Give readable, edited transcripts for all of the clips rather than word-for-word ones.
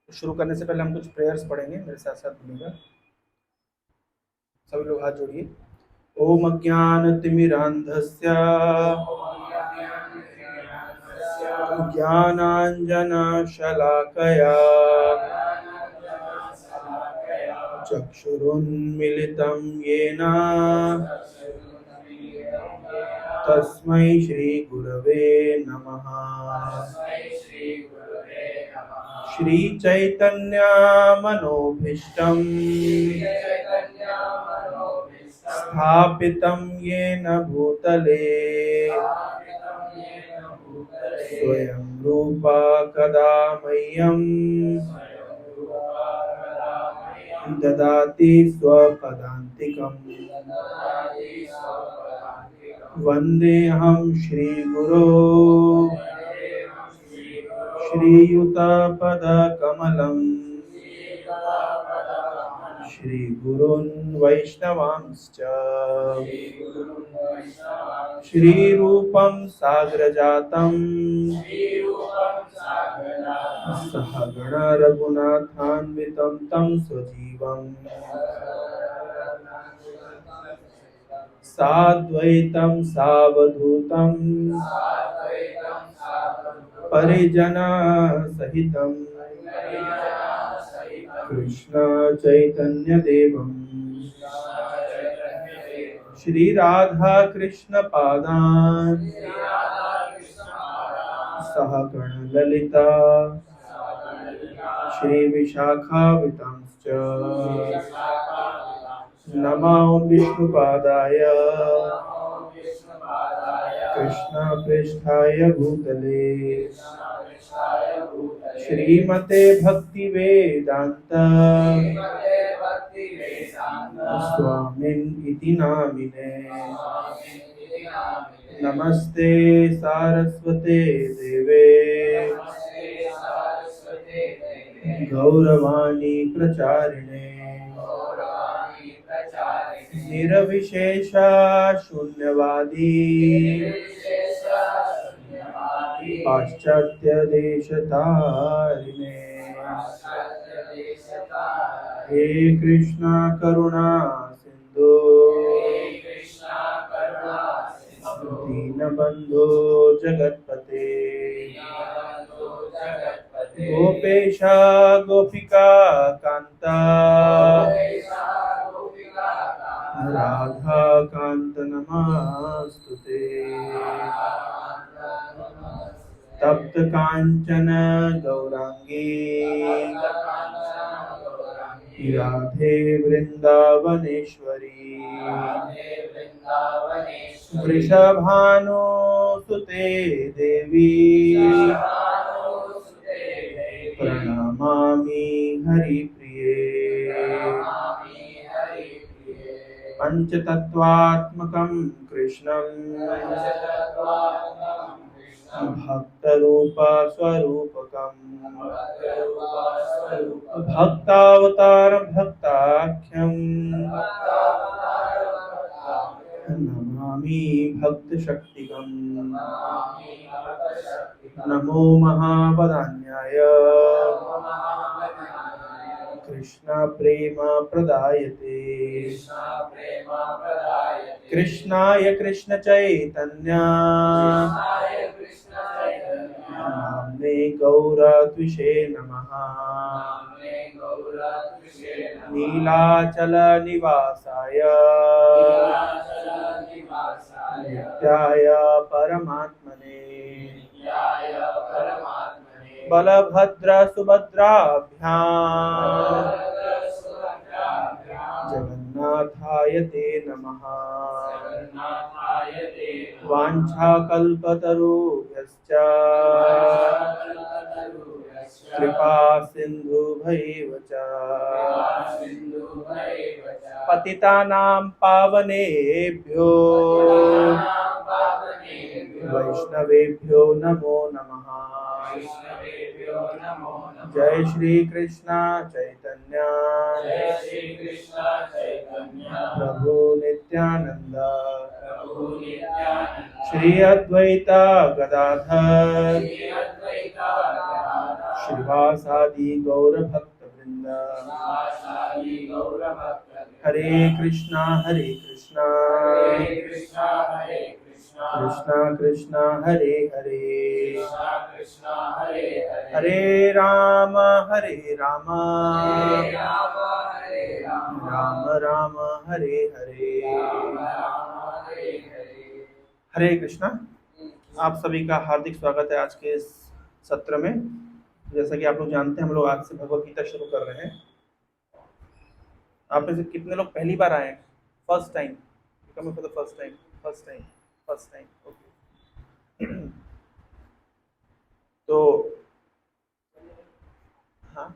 शुरू करने से पहले हम कुछ प्रेयर्स पढ़ेंगे, मेरे साथ साथ बोलिएगा। सभी लोग हाथ जोड़िए। ओम अज्ञानतिमिरान्धस्य ज्ञानाञ्जनशलाकया चक्षुरुन्मिलितं येन तस्मै श्रीगुरवे नमः। श्रीचैतन्यमनोभीष्टं स्थापितं येन भूतले स्वयं रूपा कदा मह्यं ददाति स्वपदान्तिकम्। वन्देऽहं श्रीगुरो श्रीयुतपदकमलं श्रीगुरून् वैष्णवांश्च श्रीरूपं साग्रजातं सहगण रघुनाथान्वितं तं सजीवं साद्वैतं सावधूतं परिजनसहितं कृष्ण चैतन्यदेवं श्रीराधा कृष्ण पादान् सहगण ललिता श्रीविशाखावितांश्च नमो विष्णुपादाय कृष्णपृष्ठाय भूतले श्रीमते भक्तिवेदान्त स्वामिन् इति नामिने। नमस्ते सारस्वते देवे गौरवाणी प्रचारिणे निरविशेष शून्यवादी पाश्चात्य देशतारिणे। हे कृष्णा करुणा सिंधु दीनबंधो जगत्पते गोपेश गोपिका कांता राधा कांत नमस्तुते। तप्त कांचन गौरांगी राधे वृंदावनेश्वरी वृषभानुसुते देवी प्रणमामि हरिप्रिये। पंचतत्वात्मकं कृष्णं भक्तरूप स्वरूपकं भक्तावतार भक्ताख्यं नमामि भक्तशक्तिकं। नमो महावदान्याय कृष्ण प्रेम प्रदायते कृष्णाय कृष्ण चैतन्य नाम्ने गौरत्विषे नमः। नीलाचल निवासाय नित्याय परमात्मने बलभद्र सुभद्राभ्यां जगन्नाथाय ते नमः। वाञ्छाकल्पतरुभ्यश्च कृपा सिन्धुभैव च पतितानां पावनेभ्यो वैष्णवेभ्यो नमो नमः। जय श्री कृष्ण चैतन्य प्रभु नित्यानंद श्री अद्वैता गदाधर श्रीवासादि गौर भक्त वृंद। हरे कृष्णा कृष्णा कृष्णा हरे हरे, हरे राम राम राम हरे हरे। हरे कृष्णा। आप सभी का हार्दिक स्वागत है आज के इस सत्र में। जैसा कि आप लोग जानते हैं, हम लोग आज से भगवत गीता शुरू कर रहे हैं। आप में से कितने लोग पहली बार आए हैं? First time? Coming for the first time. Okay. तो हाँ,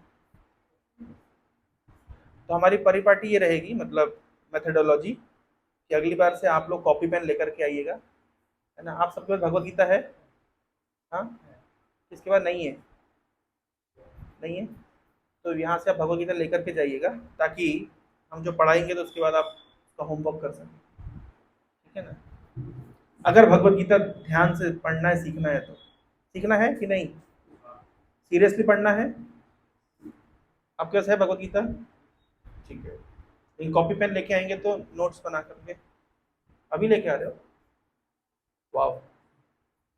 तो हमारी परिपाटी ये रहेगी, मतलब मेथडोलॉजी, कि अगली बार से आप लोग कॉपी पेन लेकर के आइएगा, है ना। आप सबके पास भगवत गीता है? हाँ, किसके पास नहीं है? नहीं है तो यहाँ से आप भगवत गीता लेकर के जाइएगा, ताकि हम जो पढ़ाएंगे तो उसके बाद आप उसका होमवर्क कर सकें, ठीक है ना। अगर भगवत गीता ध्यान से पढ़ना है, सीखना है, तो सीखना है कि नहीं? सीरियसली पढ़ना है? आपके पास है भगवत गीता? ठीक है। लेकिन कॉपी पेन लेके आएंगे तो नोट्स बना करके। अभी लेके आ रहे हो? वाह,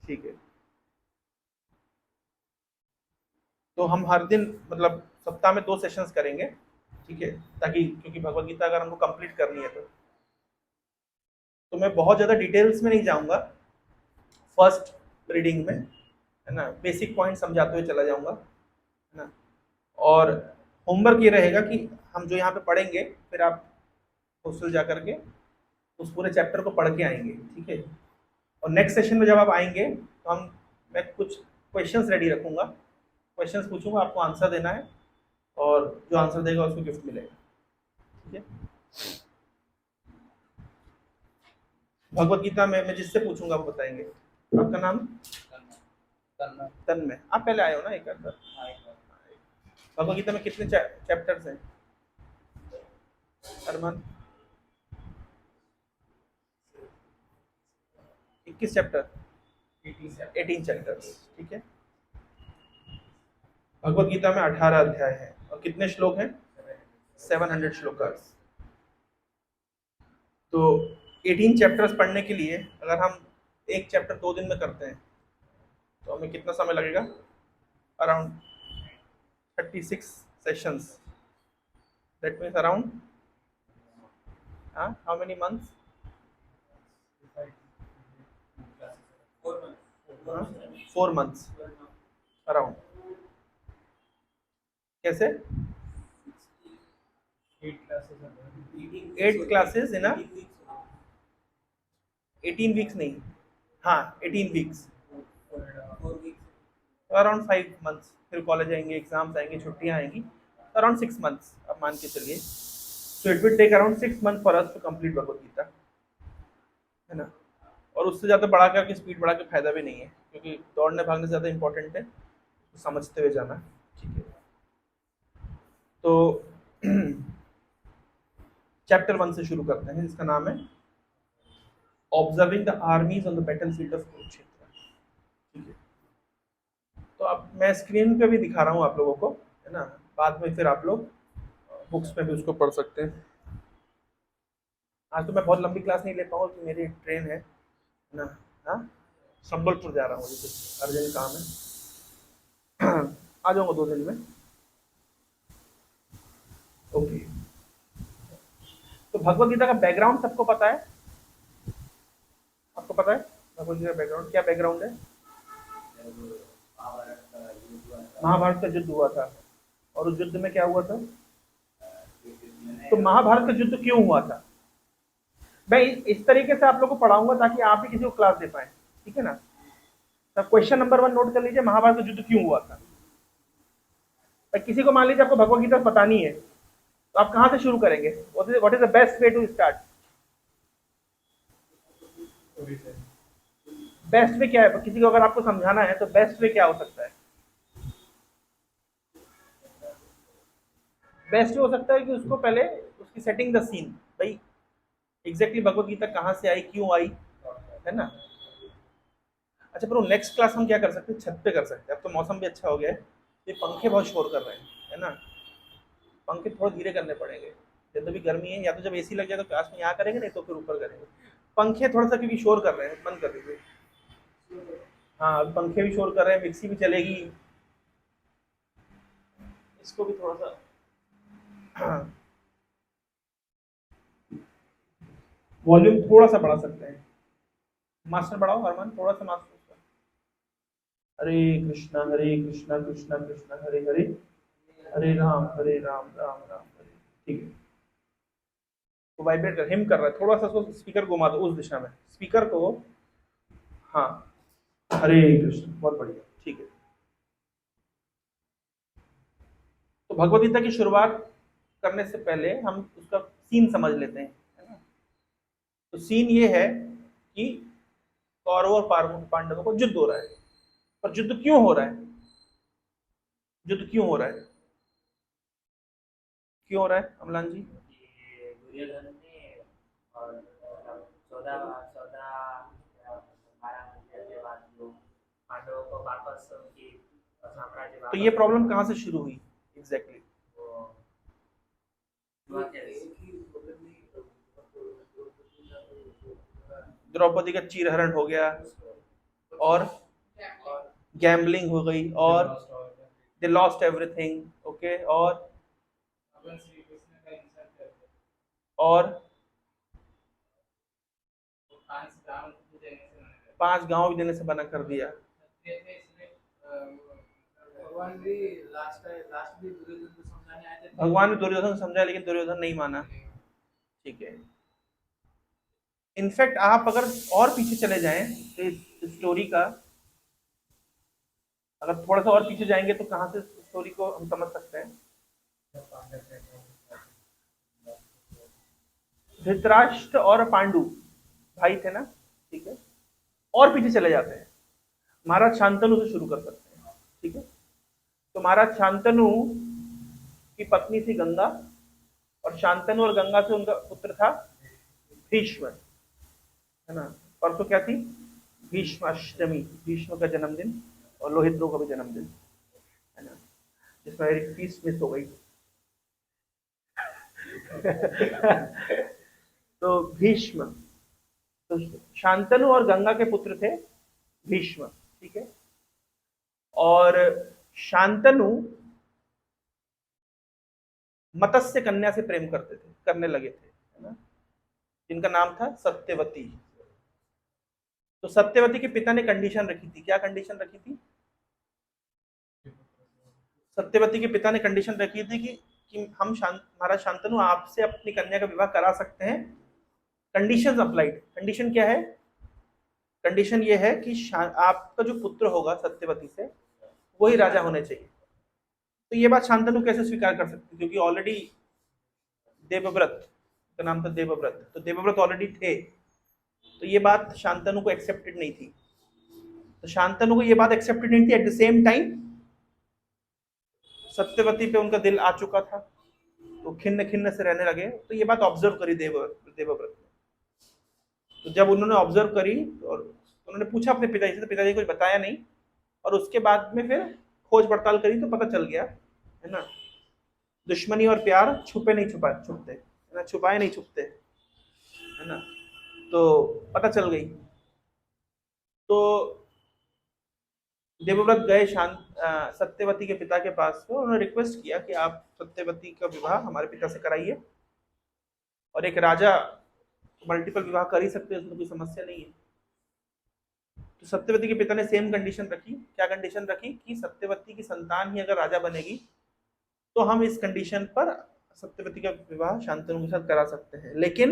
ठीक है। तो हम हर दिन, मतलब सप्ताह में 2 सेशंस करेंगे, ठीक है, ताकि क्योंकि भगवत गीता अगर हमको कंप्लीट करनी है तो मैं बहुत ज़्यादा डिटेल्स में नहीं जाऊंगा फर्स्ट रीडिंग में, है ना। बेसिक पॉइंट समझाते हुए चला जाऊंगा, है ना। और होमवर्क ये रहेगा कि हम जो यहाँ पे पढ़ेंगे, फिर आप हॉस्टल जा करके उस पूरे चैप्टर को पढ़ के आएंगे, ठीक है। और नेक्स्ट सेशन में जब आप आएंगे तो मैं कुछ क्वेश्चंस रेडी रखूंगा, क्वेश्चंस पूछूंगा, आपको आंसर देना है, और जो आंसर देगा उसको गिफ्ट मिलेगा, ठीक है। भगवत गीता में मैं जिससे पूछूंगा वो बताएंगे। आपका नाम? तन्मय। आप पहले आए हो ना एक बार? भगवत गीता में कितने चैप्टर्स हैं अरमान? 21 चैप्टर, 18 चैप्टर्स, ठीक है। भगवत गीता में 18 अध्याय हैं और कितने श्लोक हैं? 700 श्लोकर्स। तो 18 चैप्टर्स पढ़ने के लिए अगर हम एक चैप्टर 2 दिन में करते हैं तो हमें कितना समय लगेगा? Around 36 sessions. That means around how many months? 4 months around. कैसे? 8 क्लासेस इन 18 वीक्स नहीं, हाँ 18 वीक्स, अराउंड 5 मंथ्स। फिर कॉलेज आएंगे, एग्जाम्स आएंगे, छुट्टियां आएंगी, अराउंड 6 मंथ्स आप मान के चलिए। So it will take around 6 month for us to complete Bhagavad Gita, है ना। और उससे ज़्यादा बढ़ा करके स्पीड बढ़ा के फायदा भी नहीं है, क्योंकि दौड़ने भागने से ज़्यादा इंपॉर्टेंट है तो समझते हुए जाना, ठीक है। तो चैप्टर 1 से शुरू करते हैं, जिसका नाम है observing the armies on the battlefield of Kurukshetra, ठीक है। तो अब मैं स्क्रीन पे भी दिखा रहा हूँ आप लोगों को, है ना। बाद में फिर आप लोग बुक्स में भी उसको पढ़ सकते हैं। आज तो मैं बहुत लंबी क्लास नहीं ले पाऊंगा क्योंकि मेरी ट्रेन है ना। हाँ, संबलपुर जा रहा हूँ, मुझे कुछ अर्जेंट काम है। आ जाऊंगा 2 दिन में। ओके। तो भगवत गीता का बैकग्राउंड सबको पता है? आपको पता है भगवत गीता का बैकग्राउंड? क्या बैकग्राउंड है? महाभारत का युद्ध हुआ था, और उस युद्ध में क्या हुआ था? तो महाभारत का युद्ध क्यों हुआ था? मैं इस तरीके से आप लोग को पढ़ाऊंगा ताकि आप भी किसी को क्लास दे पाए, ठीक है ना। तो क्वेश्चन नंबर 1 नोट कर लीजिए, महाभारत का युद्ध क्यों हुआ था? तो किसी को मान लीजिए आपको भगवत गीता पता नहीं है, तो आप कहाँ से शुरू करेंगे? What is the best way to start? Best way क्या है? किसी को अगर आपको समझाना है तो बेस्ट वे क्या हो सकता है? बेस्ट वे हो सकता है कि उसको पहले उसकी सेटिंग द सीन, भाई एग्जैक्टली भगवत गीता कहाँ से आई, क्यों आई, है ना। अच्छा, पर नेक्स्ट क्लास हम क्या कर सकते हैं? छत पे कर सकते हैं। अब तो मौसम भी अच्छा हो गया है, ये पंखे बहुत शोर कर रहे हैं, है ना, पंखे थोड़ा धीरे करने पड़ेंगे, जब भी गर्मी है, या तो जब एसी लग जाए तो क्लास में यहाँ करेंगे, नहीं तो फिर ऊपर करेंगे। पंखे थोड़ा सा क्योंकि शोर कर रहे हैं, बंद कर दीजिए। हाँ, अब पंखे भी शोर कर रहे हैं, मिक्सी भी चलेगी, इसको भी थोड़ा सा वॉल्यूम थोड़ा सा बढ़ा सकते हैं। मास्टर बढ़ाओ अरमान, थोड़ा सा मास्टर। हरे कृष्णा कृष्णा कृष्णा हरे हरे, हरे राम राम राम हरे। ठीक है, तो वाइब्रेट कर, हिम कर रहा है, थोड़ा सा उसको स्पीकर घुमा दो उस दिशा में, स्पीकर को। हाँ, हरे कृष्ण, बहुत बढ़िया, ठीक है। तो भगवद गीता की शुरुआत करने से पहले हम उसका सीन समझ लेते हैं, है ना। तो सीन ये है कि कौरवों और पांडवों को युद्ध हो रहा है, पर युद्ध क्यों हो रहा है, युद्ध क्यों हो रहा है, क्यों हो रहा है अमलान जी? दुर्योधन ने और 14 12 महीने के बाद जो पांडवों को वापस उनकी साम्राज्य तो ये प्रॉब्लम कहाँ से शुरू हुई एग्जैक्टली? द्रौपदी का चीरहरण हो गया, और गैम्बलिंग हो गई, और दे लॉस्ट एवरीथिंग, ओके, और 5 गांव भी देने से मना कर दिया। भगवान भी दुर्योधन को समझाया, लेकिन दुर्योधन नहीं माना, ठीक है। इनफैक्ट आप अगर और पीछे चले जाएं तो इस स्टोरी का, अगर थोड़ा सा और पीछे जाएंगे तो कहां से स्टोरी को हम समझ सकते हैं? धृतराष्ट्र और पांडु भाई थे ना, ठीक है। और पीछे चले जाते हैं, महाराज शांतनु से शुरू कर सकते हैं, ठीक है। तो महाराज शांतनु की पत्नी थी गंगा, और शांतनु और गंगा से उनका पुत्र था भीष्म, है ना। परसों क्या थी? भीष्म अष्टमी, भीष्म का जन्मदिन, और लोहित का भी जन्मदिन, है ना, जिसमें एक फीस मिस हो गई। तो भीष्म, तो शांतनु और गंगा के पुत्र थे भीष्म, ठीक है। और शांतनु मत्स्य कन्या से प्रेम करने लगे थे, है ना, जिनका नाम था सत्यवती। तो सत्यवती के पिता ने कंडीशन रखी थी, क्या कंडीशन रखी थी? सत्यवती के पिता ने कंडीशन रखी थी कि हम महाराज शांतनु आपसे अपनी कन्या का विवाह करा सकते हैं, कंडीशंस अप्लाइड। कंडीशन क्या है? कंडीशन ये है कि आपका जो पुत्र होगा सत्यवती से, वही राजा होने चाहिए। तो ये बात शांतनु कैसे स्वीकार कर सकती, क्योंकि ऑलरेडी देवव्रत का नाम था देवव्रत, तो देवव्रत ऑलरेडी थे, तो ये बात शांतनु को एक्सेप्टेड नहीं थी। तो शांतनु को ये बात एक्सेप्टेड नहीं थी। At the same time Satyavati पे उनका दिल आ चुका था, तो खिन्न खिन्न से रहने लगे। तो ये बात ऑब्जर्व करी देवव्रत ने। तो जब उन्होंने ऑब्जर्व करी और उन्होंने पूछा अपने पिताजी से, तो पिताजी कुछ बताया नहीं, और उसके बाद में फिर खोज पड़ताल करी तो पता चल गया, है ना, दुश्मनी और प्यार छुपे नहीं छुपते, है ना, छुपाए नहीं छुपते, है ना। तो पता चल गई। तो देवव्रत गए सत्यवती के पिता के पास, तो उन्होंने रिक्वेस्ट किया कि आप सत्यवती का विवाह हमारे पिता से कराइए, और एक राजा मल्टीपल विवाह कर ही सकते हैं, उसमें कोई समस्या नहीं है। तो सत्यवती के पिता ने सेम कंडीशन रखी। क्या कंडीशन रखी? कि सत्यवती की संतान ही अगर राजा बनेगी तो हम इस कंडीशन पर सत्यवती का विवाह शांतनु के साथ करा सकते हैं। लेकिन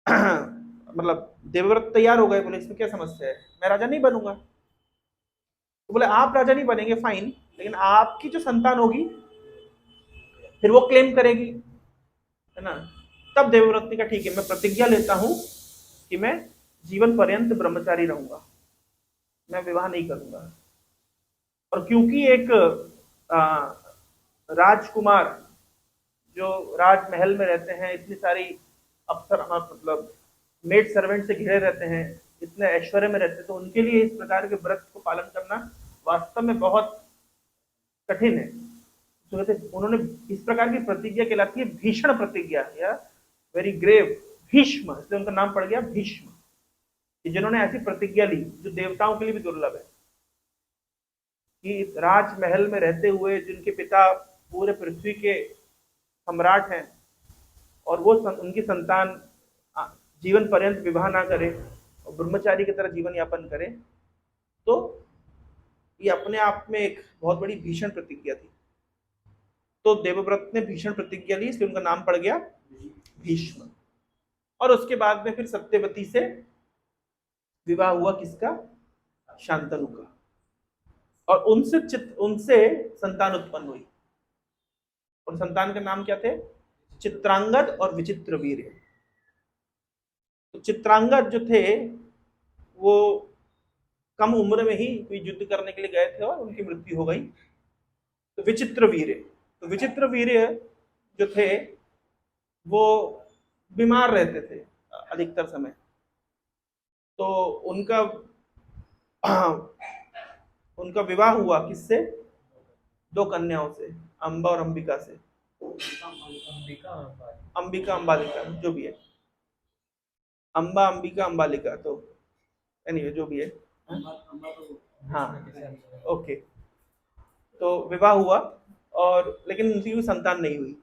मतलब देवव्रत तैयार हो गए, बोले इसमें क्या समस्या है, मैं राजा नहीं बनूंगा। तो बोले आप राजा नहीं बनेंगे, फाइन, लेकिन आपकी जो संतान होगी फिर वो क्लेम करेगी, है ना। तब देवव्रत ने कहा ठीक है, मैं प्रतिज्ञा लेता हूं कि मैं जीवन पर्यंत ब्रह्मचारी रहूंगा, मैं विवाह नहीं करूंगा। और क्योंकि एक राजकुमार जो राजमहल में रहते हैं, इतनी सारी अफसर मतलब मेड सर्वेंट से घिरे रहते हैं, इतने ऐश्वर्य में रहते हैं, तो उनके लिए इस प्रकार के व्रत को पालन करना वास्तव में बहुत कठिन है। तो कहते उन्होंने इस प्रकार की प्रतिज्ञा कहलाती है भीषण प्रतिज्ञा या वेरी ग्रेव, भीष्म, इसलिए उनका नाम पड़ गया भीष्म, कि जिन्होंने ऐसी प्रतिज्ञा ली जो देवताओं के लिए भी दुर्लभ है, कि राजमहल में रहते हुए जिनके पिता पूरे पृथ्वी के सम्राट हैं और वो उनकी संतान जीवन पर्यंत विवाह ना करे और ब्रह्मचारी की तरह जीवन यापन करे, तो ये अपने आप में एक बहुत बड़ी भीषण प्रतिज्ञा थी। तो देवव्रत ने भीषण प्रतिज्ञा ली, इसलिए उनका नाम पड़ गया भीष्म। और उसके बाद में फिर सत्यवती से विवाह हुआ, किसका? शांतनु का। और उनसे संतान उत्पन्न हुई, और संतान के नाम क्या थे? चित्रांगद और विचित्रवीर्य। तो चित्रांगद जो थे वो कम उम्र में ही कोई युद्ध करने के लिए गए थे और उनकी मृत्यु हो गई। तो विचित्रवीर्य जो थे वो बीमार रहते थे अधिकतर समय। तो उनका उनका विवाह हुआ किससे? दो कन्याओं से, अंबा और अंबिका से। अंबिका अंबालिका जो भी है, अंबा अंबिका अंबालिका, तो एनीवे जो भी है। हाँ, ओके। तो विवाह हुआ और लेकिन उनकी कोई संतान नहीं हुई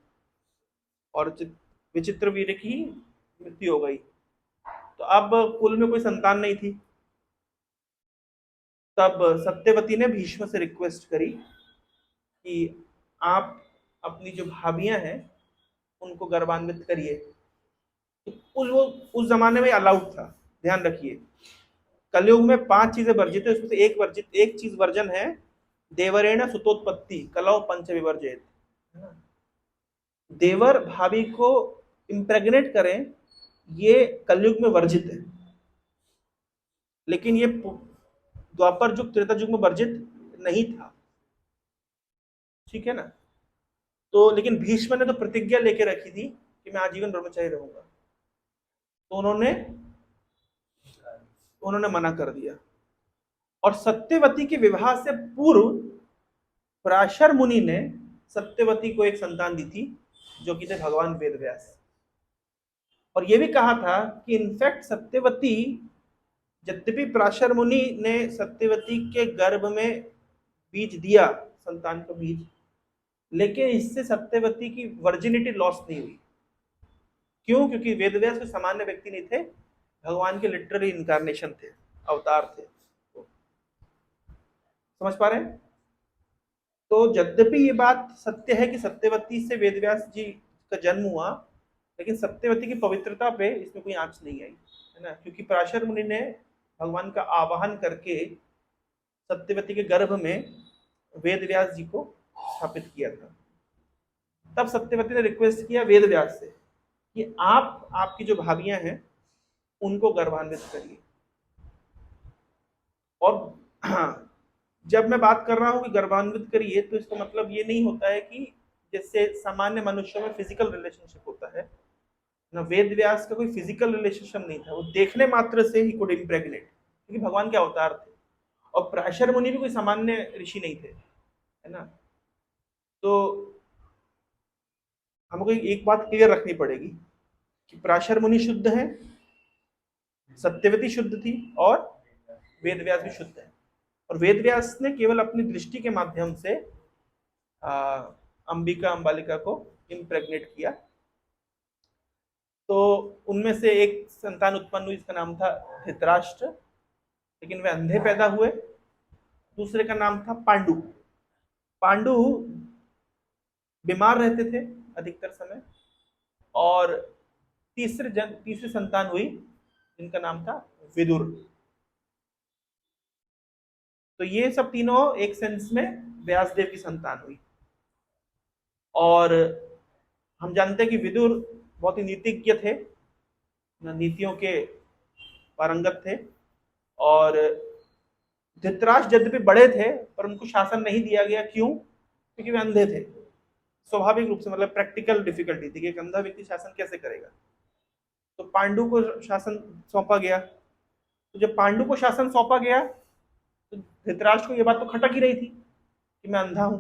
और विचित्रवीर्य की मृत्यु हो गई। तो अब कुल में कोई संतान नहीं थी। तब सत्यवती ने भीष्म से रिक्वेस्ट करी कि आप अपनी जो भाभियां हैं उनको गर्भान्वित करिए। उस जमाने में अलाउड था, ध्यान रखिए। कलयुग में 5 चीजें वर्जित है, उसमें से एक चीज वर्जन है, देवरेण सुतोत्पत्ति कलौ पंच विवर्जित। देवर भाभी को इम्प्रेग्नेट करें, ये कलयुग में वर्जित है, लेकिन ये द्वापर युग त्रेता युग में वर्जित नहीं था। ठीक है ना? तो लेकिन भीष्म ने तो प्रतिज्ञा लेके रखी थी कि मैं आजीवन ब्रह्मचारी रहूंगा, तो उन्होंने मना कर दिया। और सत्यवती के विवाह से पूर्व पराशर मुनि ने सत्यवती को एक संतान दी थी, जो कि थे भगवान वेदव्यास। और यह भी कहा था कि इनफैक्ट सत्यवती, यद्यपि पराशर मुनि ने सत्यवती के गर्भ में बीज दिया, संतान का बीज, लेकिन इससे सत्यवती की वर्जिनिटी लॉस नहीं हुई। क्यों? क्योंकि वेदव्यास कोई सामान्य व्यक्ति नहीं थे, भगवान के लिटरली इनकारनेशन थे, अवतार थे। समझ पा रहे हैं? तो यद्यपि ये बात सत्य है कि सत्यवती से वेदव्यास जी का जन्म हुआ, लेकिन सत्यवती की पवित्रता पे इसमें कोई आंच नहीं आई, है ना? क्योंकि पराशर मुनि ने भगवान का आवाहन करके सत्यवती के गर्भ में वेदव्यास जी को स्थापित किया था। तब सत्यवती ने रिक्वेस्ट किया वेदव्यास से कि आप आपकी जो भाभियां हैं उनको गर्भान्वित करिए। और हाँ, जब मैं बात कर रहा हूं कि गर्भान्वित करिए, तो इसका मतलब ये नहीं होता है कि जैसे सामान्य मनुष्यों में फिजिकल रिलेशनशिप होता है ना, वेदव्यास का कोई फिजिकल रिलेशनशिप नहीं था, वो देखने मात्र से ही कुड इम्प्रेग्नेट, क्योंकि भगवान के अवतार थे। और पराशर मुनि भी कोई सामान्य ऋषि नहीं थे, है ना? तो हमको एक बात क्लियर रखनी पड़ेगी कि पराशर मुनि शुद्ध है, सत्यवती शुद्ध थी, और वेदव्यास भी शुद्ध है। और वेदव्यास ने केवल अपनी दृष्टि के माध्यम से अंबिका अंबालिका को इम्प्रेग्नेट किया। तो उनमें से एक संतान उत्पन्न हुई, इसका नाम था धृतराष्ट्र, लेकिन वे अंधे पैदा हुए। दूसरे का नाम था पांडु। पांडु बीमार रहते थे अधिकतर समय। और तीसरी संतान हुई जिनका नाम था विदुर। तो ये सब तीनों एक सेंस में व्यासदेव की संतान हुई। और हम जानते हैं कि विदुर बहुत ही नीतिज्ञ थे, नीतियों के पारंगत थे। और धृतराष्ट्र यद्यपि बड़े थे पर उनको शासन नहीं दिया गया। क्यों? क्योंकि वे अंधे थे, स्वाभाविक रूप से, मतलब प्रैक्टिकल डिफिकल्टी थी कि एक अंधा व्यक्ति शासन कैसे करेगा। तो पांडु को शासन सौंपा गया। तो जब पांडु को शासन सौंपा गया तो धृतराष्ट्र को यह बात तो खटक ही रही थी कि मैं अंधा हूं,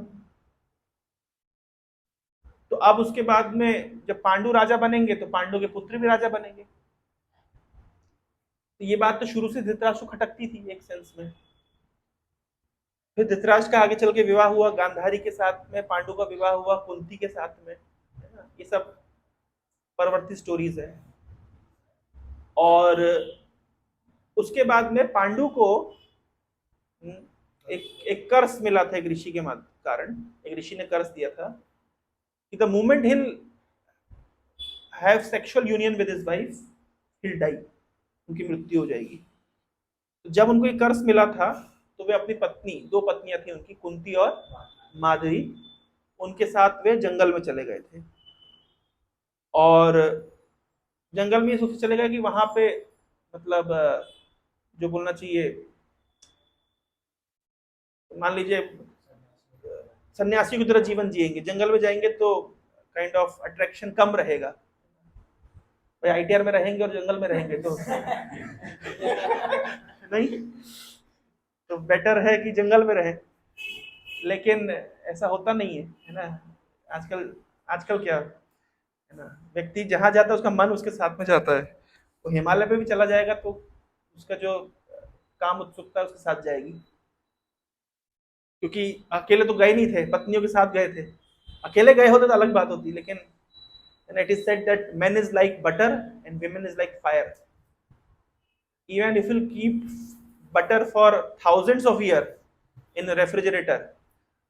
तो अब उसके बाद में जब पांडु राजा बनेंगे तो पांडु के पुत्र भी राजा बनेंगे। तो ये बात तो शुरू से धृतराष्ट्र को खटकती थी एक सेंस में। फिर धृतराष्ट्र का आगे चल के विवाह हुआ गांधारी के साथ में, पांडु का विवाह हुआ कुंती के साथ में, है ना। ये सब परवर्ती स्टोरीज है। और उसके बाद में पांडु को एक कर्स मिला था एक ऋषि के कारण। एक ऋषि ने कर्स दिया था कि the moment he'll have sexual union with his wife, he'll die, उनकी मृत्यु हो जाएगी। तो जब उनको ये कर्स मिला था तो वे अपनी पत्नी, दो पत्नियां थी उनकी, कुंती और माधवी, उनके साथ वे जंगल में चले गए थे। और जंगल में ये सोच चले गए कि वहां पे मतलब जो बोलना चाहिए, मान लीजिए सन्यासी की तरह जीवन जिएंगे, जंगल में जाएंगे तो काइंड ऑफ अट्रैक्शन कम रहेगा। भाई आईटीआर में रहेंगे और जंगल में रहेंगे तो नहीं, तो बेटर है कि जंगल में रहें। लेकिन ऐसा होता नहीं है ना। आजकल क्या है ना, व्यक्ति जहां जाता है उसका मन उसके साथ में जाता है। तो हिमालय पे भी चला जाएगा तो उसका जो काम उत्सुकता है उसके साथ जाएगी, क्योंकि अकेले तो गए नहीं थे, पत्नियों के साथ गए थे। अकेले गए होते तो अलग बात होती, लेकिन it is said that men is like butter and women is like fire. Even if you keep butter for thousands of years in the refrigerator,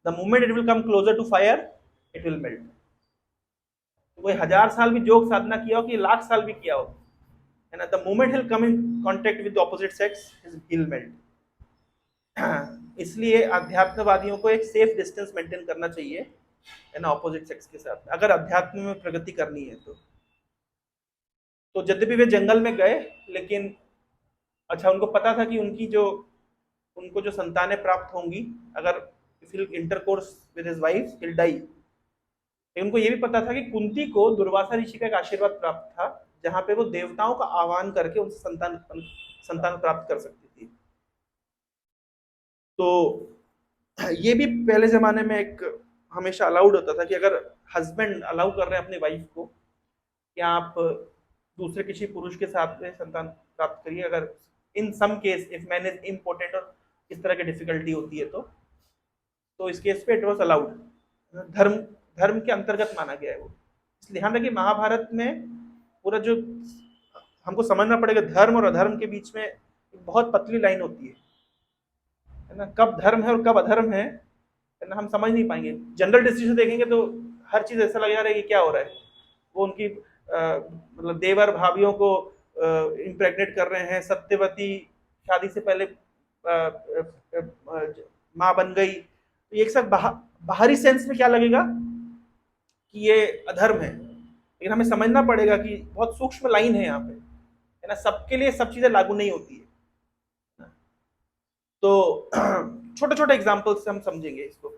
the moment it will come closer to fire, it will melt. कोई 1000 साल भी योग साधना किया हो कि 1,00,000 साल भी किया हो, and at the moment he'll come in contact with the opposite sex, he'll melt. इसलिए अध्यात्मवादियों को एक सेफ डिस्टेंस मेंटेन करना चाहिए, है ना, ऑपोजिट सेक्स के साथ, अगर अध्यात्म में प्रगति करनी है तो यद्यपि वे जंगल में गए, लेकिन अच्छा उनको पता था कि उनको जो संतानें प्राप्त होंगी अगर intercourse with his wife will die. लेकिन उनको ये भी पता था कि कुंती को दुर्वासा ऋषि का एक आशीर्वाद प्राप्त था, जहां पे वो देवताओं का आह्वान करके उनसे संतान प्राप्त कर सकती थी। तो ये भी पहले जमाने में एक हमेशा अलाउड होता था कि अगर हस्बैंड अलाउ कर रहे हैं अपनी वाइफ को कि आप दूसरे किसी पुरुष के साथ में संतान प्राप्त करिए, अगर in some case if man is important और इस तरह की डिफिकल्टी होती है तो इस केस पे इट वॉज अलाउड। धर्म के अंतर्गत माना गया है वो। इसलिए ध्यान रखिए, महाभारत में पूरा जो हमको समझना पड़ेगा, धर्म और अधर्म के बीच में बहुत पतली लाइन होती है ना। कब धर्म है और कब अधर्म है ना, हम समझ नहीं पाएंगे। जनरल डिसीजन देखेंगे तो हर चीज ऐसा लग रहा है कि क्या हो रहा है, वो उनकी मतलब देवर भाभियों को इम्प्रेग्नेट कर रहे हैं, सत्यवती शादी से पहले माँ बन गई। तो एक साथ बाहरी सेंस में क्या लगेगा कि ये अधर्म है, लेकिन हमें समझना पड़ेगा कि बहुत सूक्ष्म लाइन है यहाँ पे, है ना। सबके लिए सब चीजें लागू नहीं होती है। तो छोटे छोटे एग्जाम्पल से हम समझेंगे इसको।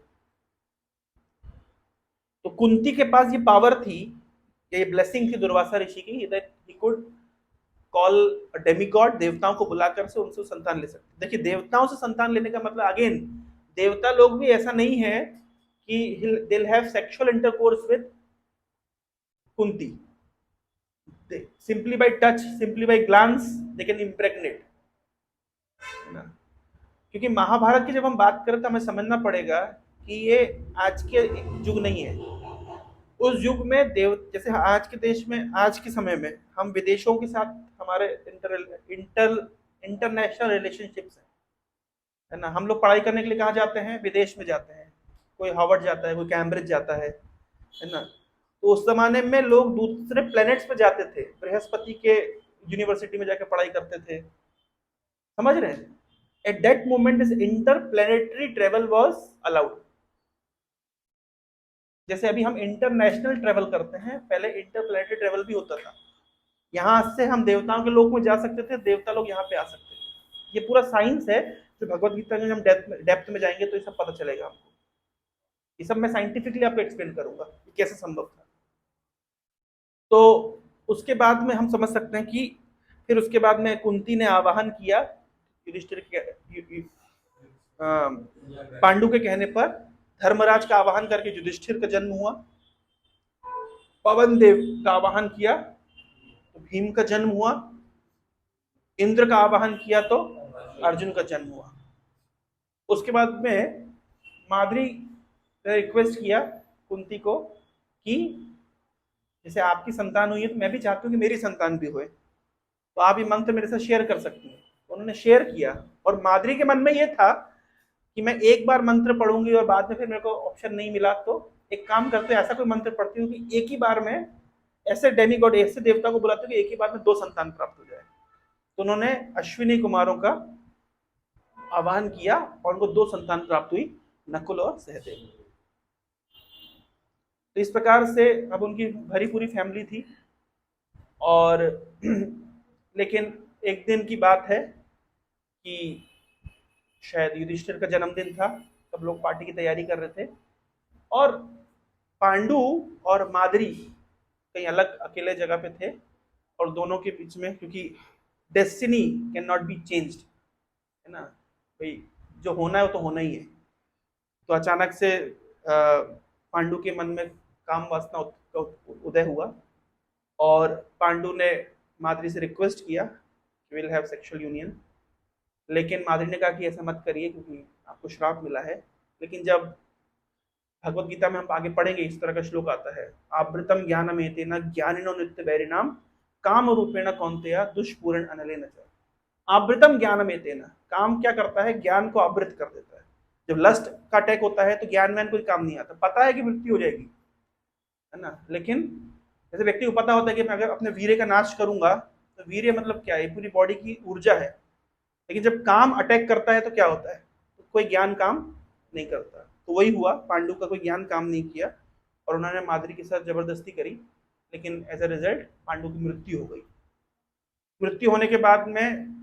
तो कुंती के पास ये पावर थी, ये ब्लेसिंग थी दुर्वासा ऋषि की, that he could call a demigod, देवताओं को बुलाकर से उनसे संतान ले सकते। देखिए, देवताओं से संतान लेने का मतलब, अगेन देवता लोग भी ऐसा नहीं है कि they will have sexual intercourse with Kunti. Simply by touch, simply by glance they can impregnate, है ना। क्योंकि महाभारत की जब हम बात करें तो हमें समझना पड़ेगा कि ये आज के युग नहीं है। उस युग में जैसे आज के देश में, आज के समय में हम विदेशों के साथ हमारे इंटरनेशनल रिलेशनशिप्स है ना। हम लोग पढ़ाई करने के लिए कहाँ जाते हैं? विदेश में जाते हैं। कोई हार्वर्ड जाता है, कोई कैम्ब्रिज जाता है ना। तो उस जमाने में लोग दूसरे प्लैनेट्स पे जाते थे, बृहस्पति के यूनिवर्सिटी में जाकर पढ़ाई करते थे, समझ रहे हैं। At that moment, this interplanetary travel was allowed. जैसे अभी हम इंटरनेशनल ट्रेवल करते हैं, पहले इंटरप्लेनेटरी ट्रेवल भी होता था। यहाँ से हम देवताओं के लोक में जा सकते थे, देवता लोग यहाँ पे आ सकते थे। ये पूरा साइंस है जो भगवत गीता में हम डेप्थ में जाएंगे तो ये सब पता चलेगा हमको। ये सब मैं साइंटिफिकली आपको एक्सप्लेन करूंगा कि कैसे संभव था। तो उसके बाद में हम समझ सकते हैं कि फिर उसके बाद में कुंती ने आवाहन किया युधिष्ठिर के, पांडु के कहने पर धर्मराज का आवाहन करके युधिष्ठिर का जन्म हुआ। पवन देव का आवाहन किया तो भीम का जन्म हुआ, इंद्र का आवाहन किया तो अर्जुन का जन्म हुआ। उसके बाद में माद्री ने रिक्वेस्ट किया कुंती को कि जैसे आपकी संतान हुई है तो मैं भी चाहती हूँ कि मेरी संतान भी होए, तो आप ये मंत्र मेरे साथ शेयर कर सकती हैं। उन्होंने शेयर किया और माद्री के मन में ये था कि मैं एक बार मंत्र पढ़ूंगी और बाद में फिर मेरे को ऑप्शन नहीं मिला तो एक काम करते हैं, ऐसा कोई मंत्र पढ़ती हूँ कि एक ही बार में ऐसे डेमीगॉड, ऐसे देवता को बुलाते हूँ कि एक ही बार में 2 संतान प्राप्त हो जाए। तो उन्होंने अश्विनी कुमारों का आवाहन किया और उनको 2 संतान प्राप्त हुई, नकुल और सहदेव। तो इस प्रकार से अब उनकी भरी पूरी फैमिली थी। और लेकिन एक दिन की बात है कि शायद युधिष्ठिर का जन्मदिन था, सब लोग पार्टी की तैयारी कर रहे थे और पांडु और माद्री कहीं अलग अकेले जगह पे थे और दोनों के बीच में, क्योंकि destiny can not be changed, है ना भाई, जो होना है वो तो होना ही है। तो अचानक से पांडु के मन में काम वासना का उदय हुआ और पांडु ने माद्री से रिक्वेस्ट किया कि विल हैव सेक्सुअल यूनियन, लेकिन माद्री ने कहा कि ऐसा मत करिए क्योंकि आपको श्राप मिला है। लेकिन जब भगवत गीता में हम आगे पढ़ेंगे इस तरह का श्लोक आता है, आवृतम ज्ञानमेतेन ज्ञानिनो नित्य वैरिणाम काम रूपेण कौन्तेय दुष्पूरण अनलेन च। आवृतम ज्ञानमेतेन, काम क्या करता है, ज्ञान को आवृत कर देता है। जब लस्ट का अटैक होता है तो ज्ञान में कोई काम नहीं आता, पता है कि मृत्यु हो जाएगी, है ना, लेकिन जैसे व्यक्ति को पता होता है कि मैं अगर अपने वीर्य का नाश करूंगा तो वीर्य मतलब क्या है, पूरी बॉडी की ऊर्जा है, लेकिन जब काम अटैक करता है तो क्या होता है, तो कोई ज्ञान काम नहीं करता। तो वही हुआ, पांडु का कोई ज्ञान काम नहीं किया और उन्होंने माद्री के साथ जबरदस्ती करी, लेकिन एज अ रिजल्ट पांडु की मृत्यु हो गई। मृत्यु होने के बाद में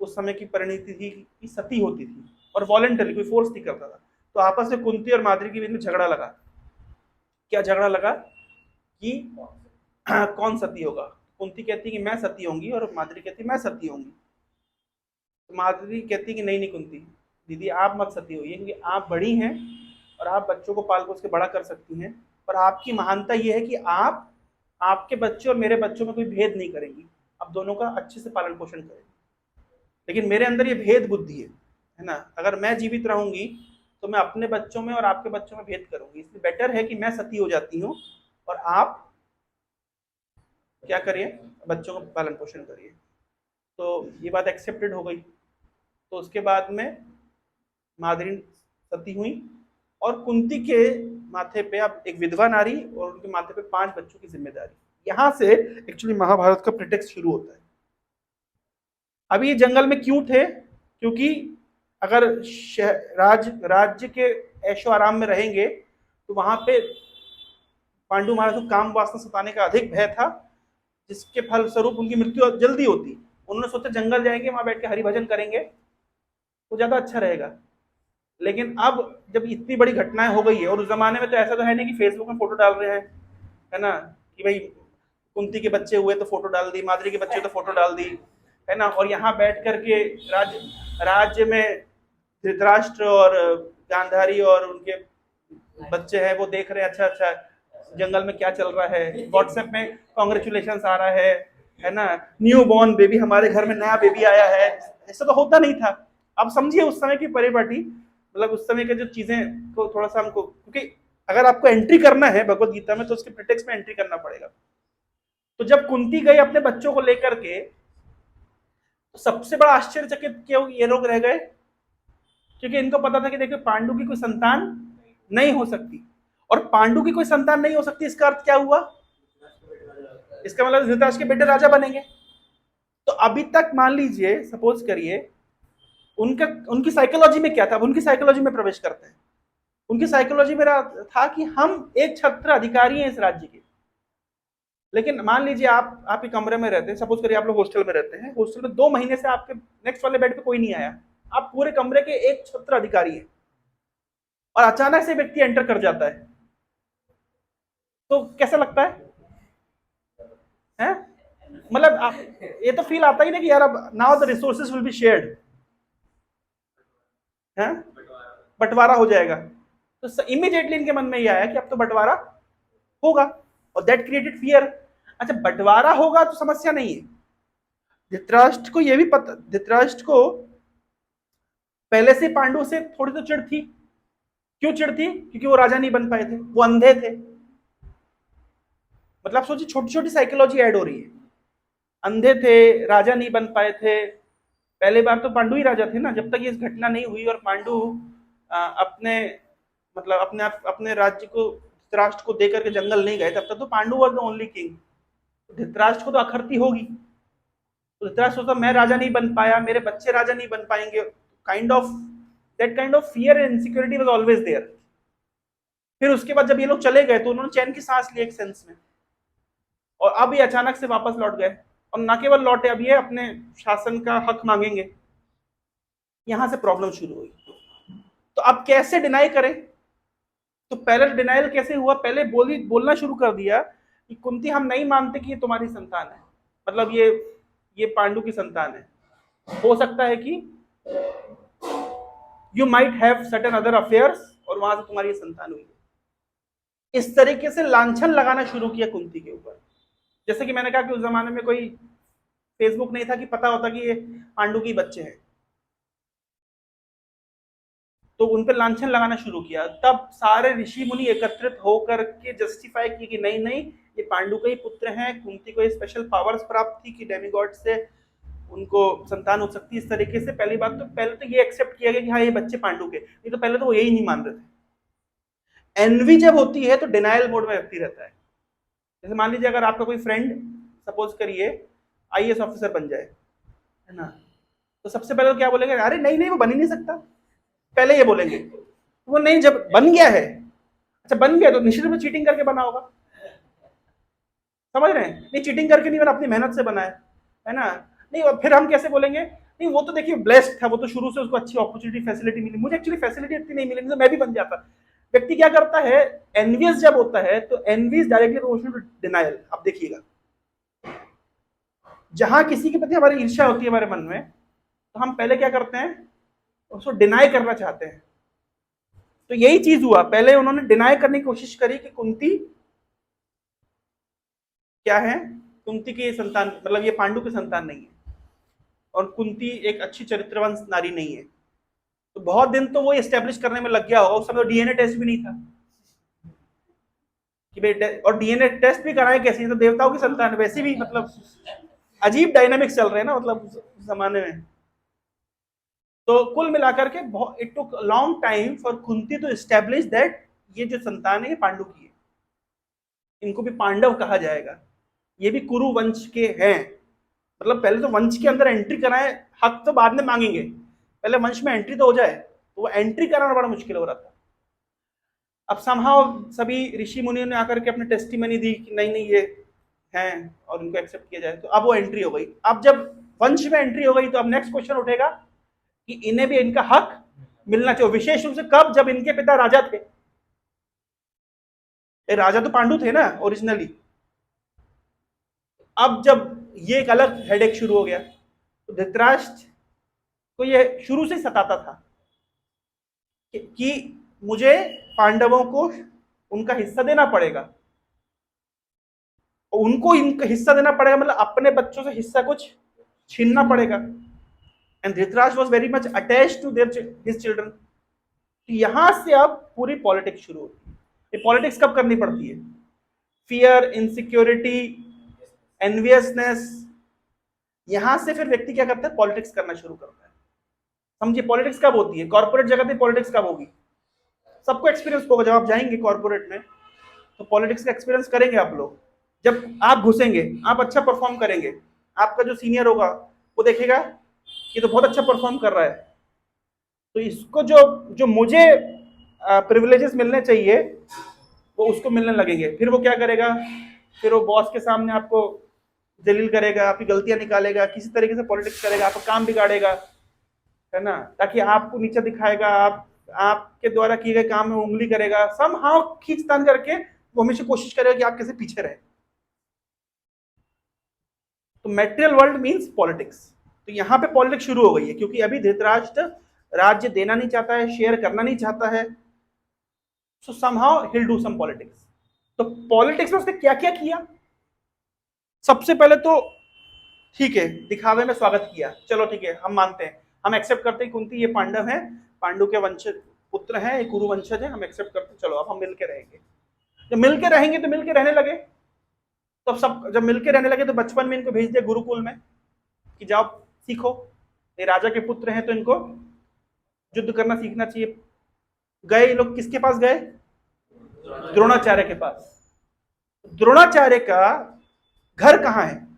उस समय की परिणति थी कि सती होती थी और वॉलेंटरी, कोई फोर्स नहीं करता था। तो आपस में कुंती और माद्री के बीच में झगड़ा लगा। क्या झगड़ा लगा कि कौन सती होगा। कुंती कहती कि मैं सती होंगी और माद्री कहती मैं सती होंगी। तो माद्री कहती कि नहीं नहीं कुंती दीदी, आप मत सती होइए क्योंकि आप बड़ी हैं और आप बच्चों को पाल पोस के बड़ा कर सकती हैं, और आपकी महानता ये है कि आप आपके बच्चे और मेरे बच्चों में कोई भेद नहीं करेंगी, आप दोनों का अच्छे से पालन पोषण करेंगी। लेकिन मेरे अंदर ये भेद बुद्धि है ना, अगर मैं जीवित रहूंगी तो मैं अपने बच्चों में और आपके बच्चों में भेद करूंगी, इसलिए बेटर है कि मैं सती हो जाती हूँ और आप क्या करिए, बच्चों का पालन पोषण करिए। तो ये बात एक्सेप्टेड हो गई। तो उसके बाद में माद्री सती हुई और कुंती के माथे पे अब एक विधवा नारी और उनके माथे पे 5 बच्चों की जिम्मेदारी। यहां से एक्चुअली महाभारत का प्रिटेक्स्ट शुरू होता है। अभी ये जंगल में क्यों थे, क्योंकि अगर राज्य के ऐशो आराम में रहेंगे तो वहां पे पांडु महाराज को काम वासना सताने का अधिक भय था, जिसके फलस्वरूप उनकी मृत्यु जल्दी होती। उन्होंने सोचा जंगल जाएंगे, वहां बैठ के हरि भजन करेंगे, वो ज्यादा अच्छा रहेगा। लेकिन अब जब इतनी बड़ी घटनाएं हो गई है, और उस जमाने में तो ऐसा तो है नहीं कि फेसबुक में फोटो डाल रहे हैं, है ना, कि भाई कुंती के बच्चे हुए तो फोटो डाल दी, माद्री के बच्चे तो फोटो डाल दी, है ना, और यहाँ बैठ करके राज्य में धृतराष्ट्र और गांधारी और उनके बच्चे हैं वो देख रहे हैं, अच्छा अच्छा जंगल में क्या चल रहा है, व्हाट्सएप में कॉन्ग्रेचुलेशन आ रहा है ना, न्यू बॉर्न बेबी, हमारे घर में नया बेबी आया है। ऐसा तो होता नहीं था। अब समझिए उस समय की परिपाटी, मतलब उस समय के जो चीजें को थोड़ा सा हमको, क्योंकि अगर आपको एंट्री करना है भगवत गीता में तो उसके प्रिटेक्स्ट में एंट्री करना पड़ेगा। तो जब कुंती गई अपने बच्चों को लेकर के, तो सबसे बड़ा आश्चर्यचकित क्यों ये लोग रह गए, क्योंकि इनको पता था कि देखिए पांडु की कोई संतान नहीं हो सकती, और पांडु की कोई संतान नहीं हो सकती, इसका अर्थ क्या हुआ, इसका मतलब धृतराष्ट्र के बेटे राजा बनेंगे। तो अभी तक मान लीजिए, सपोज करिए, उनकी साइकोलॉजी में क्या था, अब उनकी साइकोलॉजी में प्रवेश करते हैं। उनकी साइकोलॉजी में था कि हम एक छत्र अधिकारी हैं इस राज्य के। लेकिन मान लीजिए आप एक कमरे में रहते हैं, सपोज करिए आप लोग हॉस्टल में रहते हैं, हॉस्टल में 2 महीने से आपके नेक्स्ट वाले बेड पे कोई नहीं आया, आप पूरे कमरे के एक छत्र अधिकारी हैं, और अचानक से व्यक्ति एंटर कर जाता है, तो कैसा लगता है? मतलब ये तो फील आता ही ना कि यार अब now the resources will be shared, है, बंटवारा हो जाएगा। तो इमीडिएटली इनके मन में ये आया कि अब तो बंटवारा होगा। और दैट क्रिएटेड फियर। अच्छा, बंटवारा होगा तो समस्या नहीं है। धृतराष्ट्र को यह भी पता, धृतराष्ट्र को पहले से पांडु से थोड़ी तो चिढ़ थी। क्यों चिढ़ थी? क्योंकि वो राजा नहीं बन पाए थे, वो अंधे थे। मतलब सोचिए, छोटी छोटी साइकोलॉजी ऐड हो रही है। अंधे थे, राजा नहीं बन पाए थे। पहले बार तो पांडु ही राजा थे ना, जब तक ये घटना नहीं हुई और पांडु अपने मतलब अपने राज्य को धृतराष्ट्र को देकर के जंगल नहीं गए, तब तक तो Pandu was the only king. Dhritarashtra को तो अखरती होगी, तो धृतराष्ट्र सोचता मैं राजा नहीं बन पाया, मेरे बच्चे राजा नहीं बन पाएंगे। That kind of fear and insecurity was always there. फिर उसके बाद जब ये लोग चले गए तो उन्होंने चैन की सांस ली एक सेंस में, और अब ये अचानक से वापस लौट गए। और न केवल लौटे, अब ये अपने शासन का हक मांगेंगे। यहां से प्रॉब्लम शुरू हुई। तो अब कैसे डिनाई करें? तो पहले डिनाइल कैसे हुआ? पहले बोलना शुरू कर दिया कि कुंती हम नहीं मानते कि ये तुम्हारी संतान है, मतलब ये पांडु की संतान है। हो सकता है कि you might have certain other affairs और वहां से तुम्हारी संतान हुई। इस तरीके से लांछन लगाना शुरू किया कुंती के ऊपर। जैसे कि मैंने कहा कि उस जमाने में कोई फेसबुक नहीं था कि पता होता कि ये पांडु के बच्चे हैं, तो उन पर लांछन लगाना शुरू किया। तब सारे ऋषि मुनि एकत्रित होकर के जस्टिफाई किए कि नहीं नहीं, ये पांडु के ही पुत्र हैं, कुंती को स्पेशल पावर्स प्राप्त थी कि डेमीगॉड से उनको संतान हो सकती है। इस तरीके से पहली बात तो पहले तो ये एक्सेप्ट किया गया कि हाँ ये बच्चे पांडु के, नहीं तो पहले तो वो यही नहीं मान रहे थे। एनवी जब होती है तो डिनाइल मोड में व्यक्ति रहता है। जैसे मान लीजिए अगर आपका कोई फ्रेंड सपोज करिए आईएएस ऑफिसर बन जाए, है ना, तो सबसे पहले तो क्या बोलेंगे? अरे नहीं नहीं, वो बन ही नहीं सकता। पहले ये बोलेंगे। वो नहीं, जब बन गया है, अच्छा बन गया तो निश्चित रूप से चीटिंग करके बना होगा। समझ रहे हैं? नहीं, चीटिंग करके नहीं बना, अपनी मेहनत से बना है ना। नहीं, फिर हम कैसे बोलेंगे? नहीं वो तो देखिए ब्लेस्ड था, वो तो शुरू से उसको अच्छी अपॉर्चुनिटी फैसिलिटी मिली, मुझे एक्चुअली फैसिलिटी इतनी नहीं मिली, तो मैं भी बन जाता। व्यक्ति क्या करता है, एनवियस जब होता है तो envious directly proportional to denial. अब देखिएगा, जहां किसी के प्रति हमारी ईर्ष्या होती है हमारे मन में, तो हम पहले क्या करते हैं, उसको डिनाई करना चाहते हैं। तो यही चीज हुआ, पहले उन्होंने डिनाई करने की कोशिश करी कि कुंती क्या है, कुंती की संतान, मतलब ये पांडु की संतान नहीं है, और कुंती एक अच्छी चरित्रवंत नारी नहीं है। तो बहुत दिन तो वो एस्टेब्लिश करने में लग गया होगा। उस समय डीएनए टेस्ट भी नहीं था कि भाई, और डीएनए टेस्ट भी कराए कैसे, तो देवताओं की संतान वैसे भी, मतलब अजीब डायनामिक्स चल रहे हैं ना, मतलब उस जमाने में। तो कुल मिलाकर के it took long time for Kunti to establish that ये जो संतान है ये पांडु की है, इनको भी पांडव कहा जाएगा, ये भी कुरु वंश के हैं। मतलब पहले तो वंश के अंदर एंट्री कराए, हक तो बाद में मांगेंगे, पहले वंश में एंट्री तो हो जाए। तो वो एंट्री कराना बड़ा मुश्किल हो रहा था। अब समहाउ सभी ऋषि मुनियों ने आकर के अपने टेस्टिमनी दी कि नहीं नहीं ये हैं, और उनको एक्सेप्ट किया जाए। तो अब वो एंट्री हो गई। अब जब वंश में एंट्री हो गई तो अब नेक्स्ट क्वेश्चन उठेगा कि इन्हें भी इनका हक मिलना चाहिए, विशेष रूप से कब, जब इनके पिता राजा थे। राजा तो पांडु थे ना ओरिजिनली। अब जब ये एक अलग हेडेक शुरू हो गया, तो धृतराष्ट्र को ये शुरू से सताता था कि मुझे पांडवों को उनका हिस्सा देना पड़ेगा, उनको इनका हिस्सा देना पड़ेगा, मतलब अपने बच्चों से हिस्सा कुछ छीनना पड़ेगा। And Dhritarashtra was very much attached to his children. यहां से अब पूरी पॉलिटिक्स शुरू होती है। ये पॉलिटिक्स कब करनी पड़ती है? फियर, इनसिक्योरिटी, एनवियसनेस, यहां से फिर व्यक्ति क्या करता है, पॉलिटिक्स करना शुरू करता है। समझिए पॉलिटिक्स कब होती है, कॉर्पोरेट जगत में पॉलिटिक्स कब होगी? सबको एक्सपीरियंस होगा, जब आप जाएंगे कॉर्पोरेट में तो पॉलिटिक्स का एक्सपीरियंस करेंगे आप लोग। जब आप घुसेंगे, आप अच्छा परफॉर्म करेंगे, आपका जो सीनियर होगा वो देखेगा कि तो बहुत अच्छा परफॉर्म कर रहा है, तो इसको जो मुझे प्रिविलेजेस मिलने चाहिए वो उसको मिलने लगेंगे। फिर वो क्या करेगा, फिर वो बॉस के सामने आपको जलील करेगा, आपकी गलतियां निकालेगा, किसी तरीके से पॉलिटिक्स करेगा, आपका काम बिगाड़ेगा, है ना, ताकि आपको नीचे दिखाएगा, आपके द्वारा किए गए काम में उंगली करेगा, समहाउ खींचतान करके वो हमेशा कोशिश करेगा कि आप कैसे पीछे रहे। तो मेटेरियल वर्ल्ड मींस पॉलिटिक्स। तो यहां पे पॉलिटिक्स शुरू हो गई है, क्योंकि अभी धृतराष्ट्र राज्य देना नहीं चाहता है, शेयर करना नहीं चाहता है, so somehow he'll do some politics. तो पॉलिटिक्स में उसने क्या क्या किया? सबसे पहले तो ठीक है, दिखावे में स्वागत किया, चलो ठीक है, हम मानते हैं, हम एक्सेप्ट करते हैं कुंती ये पांडव है, पांडु के वंश पुत्र हैं, एक कुरु वंशज है, हम एक्सेप्ट करते हैं, चलो अब हम मिलके रहेंगे। जब मिलके रहेंगे तो मिलके रहने लगे, तो सब जब मिलके रहने लगे तो बचपन में इनको भेज दिया गुरुकुल में कि जाओ सीखो, ये राजा के पुत्र हैं तो इनको युद्ध करना सीखना चाहिए। गए ये लोग किसके पास गए? द्रोणाचार्य के पास। द्रोणाचार्य का घर कहां है?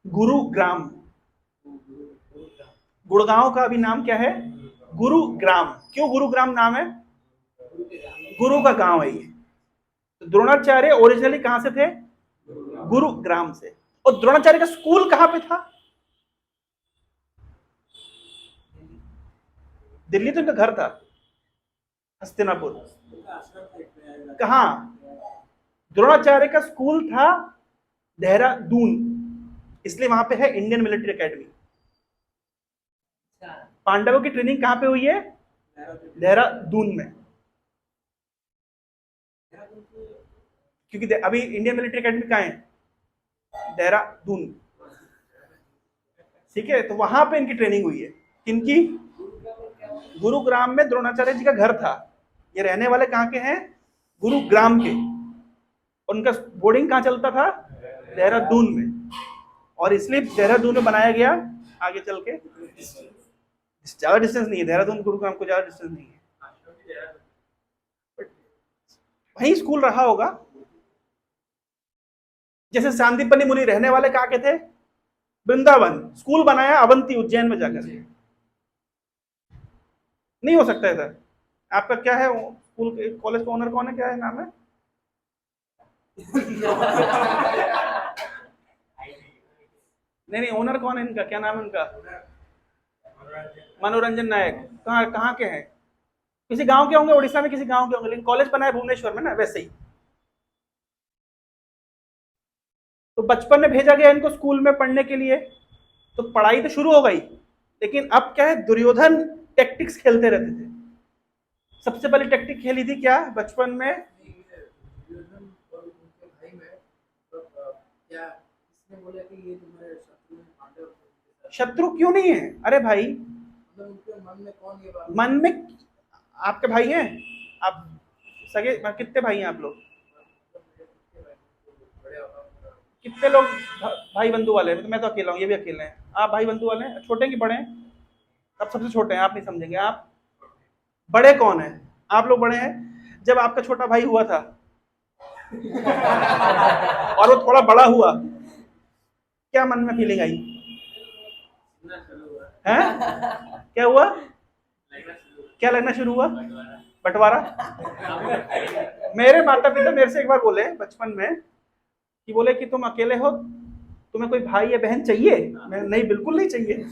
गुरुग्राम। गुड़गांव का अभी नाम क्या है? गुरुग्राम। क्यों गुरुग्राम नाम है? गुरु का गांव है ये। तो द्रोणाचार्य ओरिजिनली कहां से थे? गुरुग्राम से। और द्रोणाचार्य का स्कूल कहां पे था? दिल्ली तो इनका घर था, हस्तिनापुर। कहां? द्रोणाचार्य का स्कूल था देहरादून, इसलिए वहां पे है इंडियन मिलिट्री एकेडमी। पांडवों की ट्रेनिंग कहां पे हुई है? देहरादून में। क्योंकि अभी इंडियन मिलिट्री एकेडमी कहां है? देहरादून। ठीक है, तो वहां पे इनकी ट्रेनिंग हुई है। किनकी? गुरुग्राम में द्रोणाचार्य जी का घर था। ये रहने वाले कहां के हैं? गुरुग्राम के। उनका बोर्डिंग कहां चलता था? देहरादून में। और इसलिए देहरादून में बनाया गया, आगे चल के ज्यादा डिस्टेंस नहीं है, देहरादून गुरुग्राम को ज्यादा डिस्टेंस नहीं है, वहीं स्कूल रहा होगा। जैसे सांदीपनि मुनि रहने वाले कहां के थे? वृंदावन। स्कूल बनाया अवंती उज्जैन में जाकर। नहीं हो सकता है सर। आपका क्या है स्कूल कॉलेज का ओनर कौन है, क्या है नाम है? नहीं, ओनर कौन है इनका, क्या नाम है उनका? मनोरंजन नायक। कहाँ के हैं? किसी गांव के होंगे, उड़ीसा में किसी गांव के होंगे, लेकिन कॉलेज बनाया भुवनेश्वर में ना, वैसे ही। तो बचपन में भेजा गया इनको स्कूल में पढ़ने के लिए, तो पढ़ाई तो शुरू हो गई, लेकिन अब क्या है, दुर्योधन टैक्टिक्स खेलते रहते थे। सबसे पहले टैक्टिक खेली थी क्या बचपन में? शत्रु क्यों नहीं है? अरे भाई, मन में आपके भाई हैं? आप सगे कितने भाई हैं आप लोग? कितने लोग भाई बंधु वाले हैं? तो मैं तो अकेला हूँ, ये भी अकेले हैं। आप भाई बंधु वाले हैं? छोटे हैं कि बड़े हैं? आप सबसे छोटे हैं, आप नहीं समझेंगे। आप बड़े कौन है? आप लोग बड़े हैं। जब आपका छोटा भाई हुआ था और वो थोड़ा बड़ा हुआ, क्या मन में फीलिंग आई है? क्या हुआ? क्या लगना शुरू हुआ? बंटवारा। मेरे माता पिता मेरे से एक बार बोले बचपन में कि बोले कि तुम अकेले हो, तुम्हें कोई भाई या बहन चाहिए? मैं नहीं, बिल्कुल नहीं चाहिए।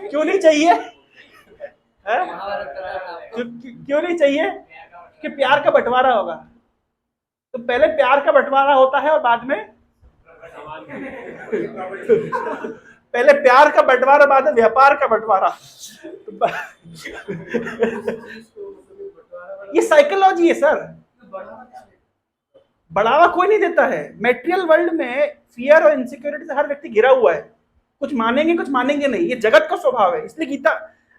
क्यों नहीं चाहिए? क्यों नहीं चाहिए? कि प्यार का बंटवारा होगा। तो पहले प्यार का बंटवारा होता है और बाद में पहले प्यार का बंटवारा, बाद में व्यापार का बंटवारा। ये साइकोलॉजी है सर। बढ़ावा कोई नहीं देता है। मेटेरियल वर्ल्ड में फियर और इनसिक्योरिटी से हर व्यक्ति घिरा हुआ है। कुछ मानेंगे कुछ मानेंगे नहीं, ये जगत का स्वभाव है। इसलिए गीता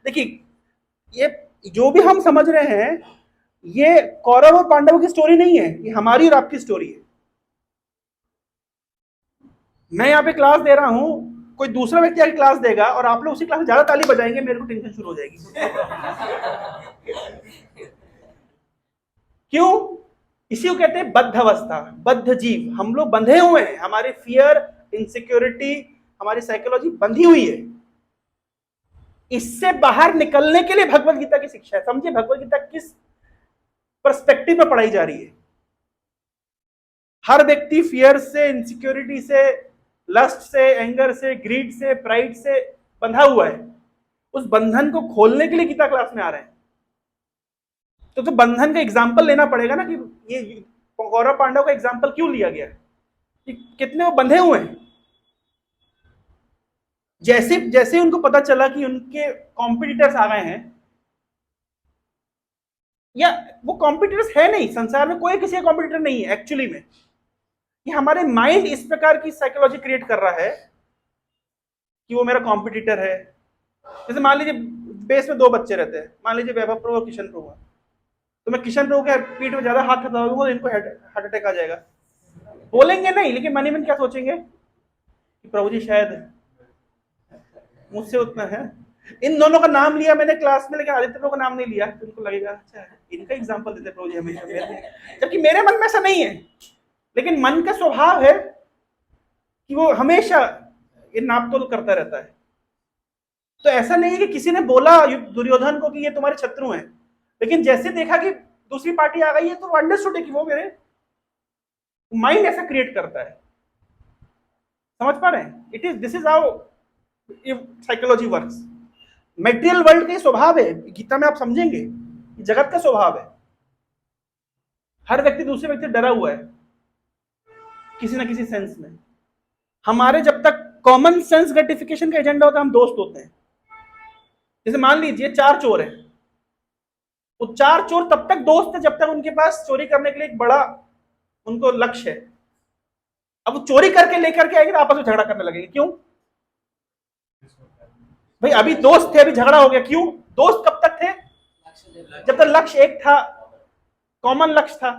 देखिए, ये जो भी हम समझ रहे हैं, ये कौरव और पांडवों की स्टोरी नहीं है, ये हमारी और आपकी स्टोरी है। मैं यहाँ पे क्लास दे रहा हूं, कोई दूसरा व्यक्ति आके क्लास देगा और आप लोग उसी क्लास में ज्यादा ताली बजाएंगे, मेरे को टेंशन शुरू हो जाएगी। क्यों? इसी को कहते हैं बद्ध अवस्था, बद्ध जीव। हम लोग बंधे हुए हैं, हमारी फियर, इनसिक्योरिटी, हमारी साइकोलॉजी बंधी हुई है। इससे बाहर निकलने के लिए भगवत गीता की शिक्षा है। समझिए भगवत गीता किस पर्सपेक्टिव में पढ़ाई जा रही है। हर व्यक्ति फियर से, इनसिक्योरिटी से, लस्ट से, एंगर से, ग्रीड से, प्राइड से बंधा हुआ है। उस बंधन को खोलने के लिए गीता क्लास में आ रहे हैं। तो बंधन का एग्जाम्पल लेना पड़ेगा ना, कि ये कौरव पांडव का एग्जाम्पल क्यों लिया गया, कि कितने वो बंधे हुए हैं। जैसे जैसे उनको पता चला कि उनके कॉम्पिटिटर्स आ गए हैं, या वो कॉम्पिटिटर्स है नहीं, संसार में कोई किसी का कॉम्पिटिटर नहीं है एक्चुअली में। ये हमारे माइंड इस प्रकार की साइकोलॉजी क्रिएट कर रहा है कि वो मेरा कॉम्पिटिटर है। जैसे मान लीजिए बेस में दो बच्चे रहते हैं, मान लीजिए वैभव प्रभु और किशन प्रभु, तो मैं किशन प्रभु के पीठ में ज्यादा हाथ खा दूंगा तो इनको हार्ट अटैक आ जाएगा। बोलेंगे नहीं, लेकिन मन ही मन क्या सोचेंगे कि प्रभु जी शायद मुझसे उतना है। इन दोनों का नाम लिया मैंने क्लास में, लेकिन आदित्य प्रभु का नाम नहीं लिया, तो उनको लगेगा अच्छा इनका एग्जाम्पल देते प्रभु जी हमेशा मेरे, जबकि मेरे मन में ऐसा नहीं है। लेकिन मन का स्वभाव है कि वो हमेशा ये नापतोल करता रहता है। तो ऐसा नहीं है कि किसी ने बोला दुर्योधन को कि ये तुम्हारे शत्रु हैं, लेकिन जैसे देखा कि दूसरी पार्टी आ गई है तो अंडरस्टूड है कि वो मेरे, माइंड ऐसा क्रिएट करता है। समझ पा रहे हैं? It is this is how psychology works. Material world का स्वभाव है, गीता में आप समझेंगे, जगत का स्वभाव है। हर व्यक्ति दूसरे व्यक्ति डरा हुआ है किसी ना किसी सेंस में। हमारे जब तक कॉमन सेंस ग्रेटिफिकेशन का एजेंडा होता है हम दोस्त होते हैं। जैसे मान लीजिए 4 चोर हैं, वो 4 चोर तब तक दोस्त है जब तक उनके पास चोरी करने के लिए एक बड़ा उनको लक्ष्य है। अब वो चोरी करके लेकर के आएंगे तो आपस में झगड़ा करने लगेंगे। क्यों भाई? अभी दोस्त थे, अभी झगड़ा हो गया। क्यों? दोस्त कब तक थे? जब तक लक्ष्य एक था, कॉमन लक्ष्य था।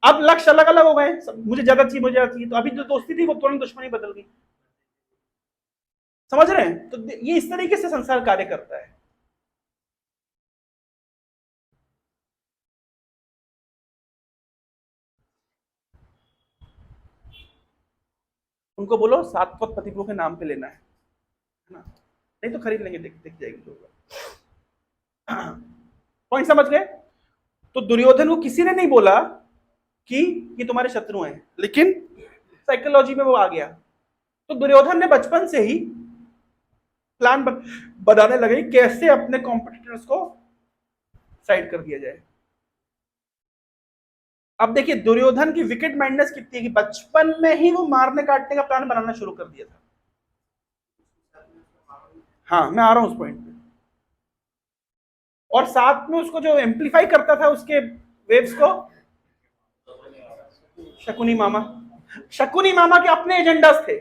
अब लक्ष्य अलग अलग हो गए, मुझे ज्यादा चाहिए, मुझे ज्यादा चाहिए, तो अभी जो दोस्ती थी वो तुरंत दुश्मनी बदल गई। समझ रहे हैं? तो ये इस तरीके से संसार कार्य करता है। उनको बोलो सातवत पतिप्रभु के नाम पे लेना है ना, नहीं तो खरीद लेंगे, दिख जाएगी। पॉइंट समझ गए? तो दुर्योधन को किसी ने नहीं बोला कि ये तुम्हारे शत्रु हैं, लेकिन साइकोलॉजी में वो आ गया। तो दुर्योधन ने बचपन से ही प्लान बनाने लगे कैसे अपने कॉम्पिटिटर्स को साइड कर दिया जाए। अब देखिए दुर्योधन की विकेट माइंडनेस कितनी है कि बचपन में ही वो मारने काटने का प्लान बनाना शुरू कर दिया था। हाँ, मैं आ रहा हूं उस पॉइंट पे। और साथ में उसको जो एम्पलीफाई करता था उसके वेव्स को शकुनी मामा। शकुनी मामा के अपने एजेंडास थे।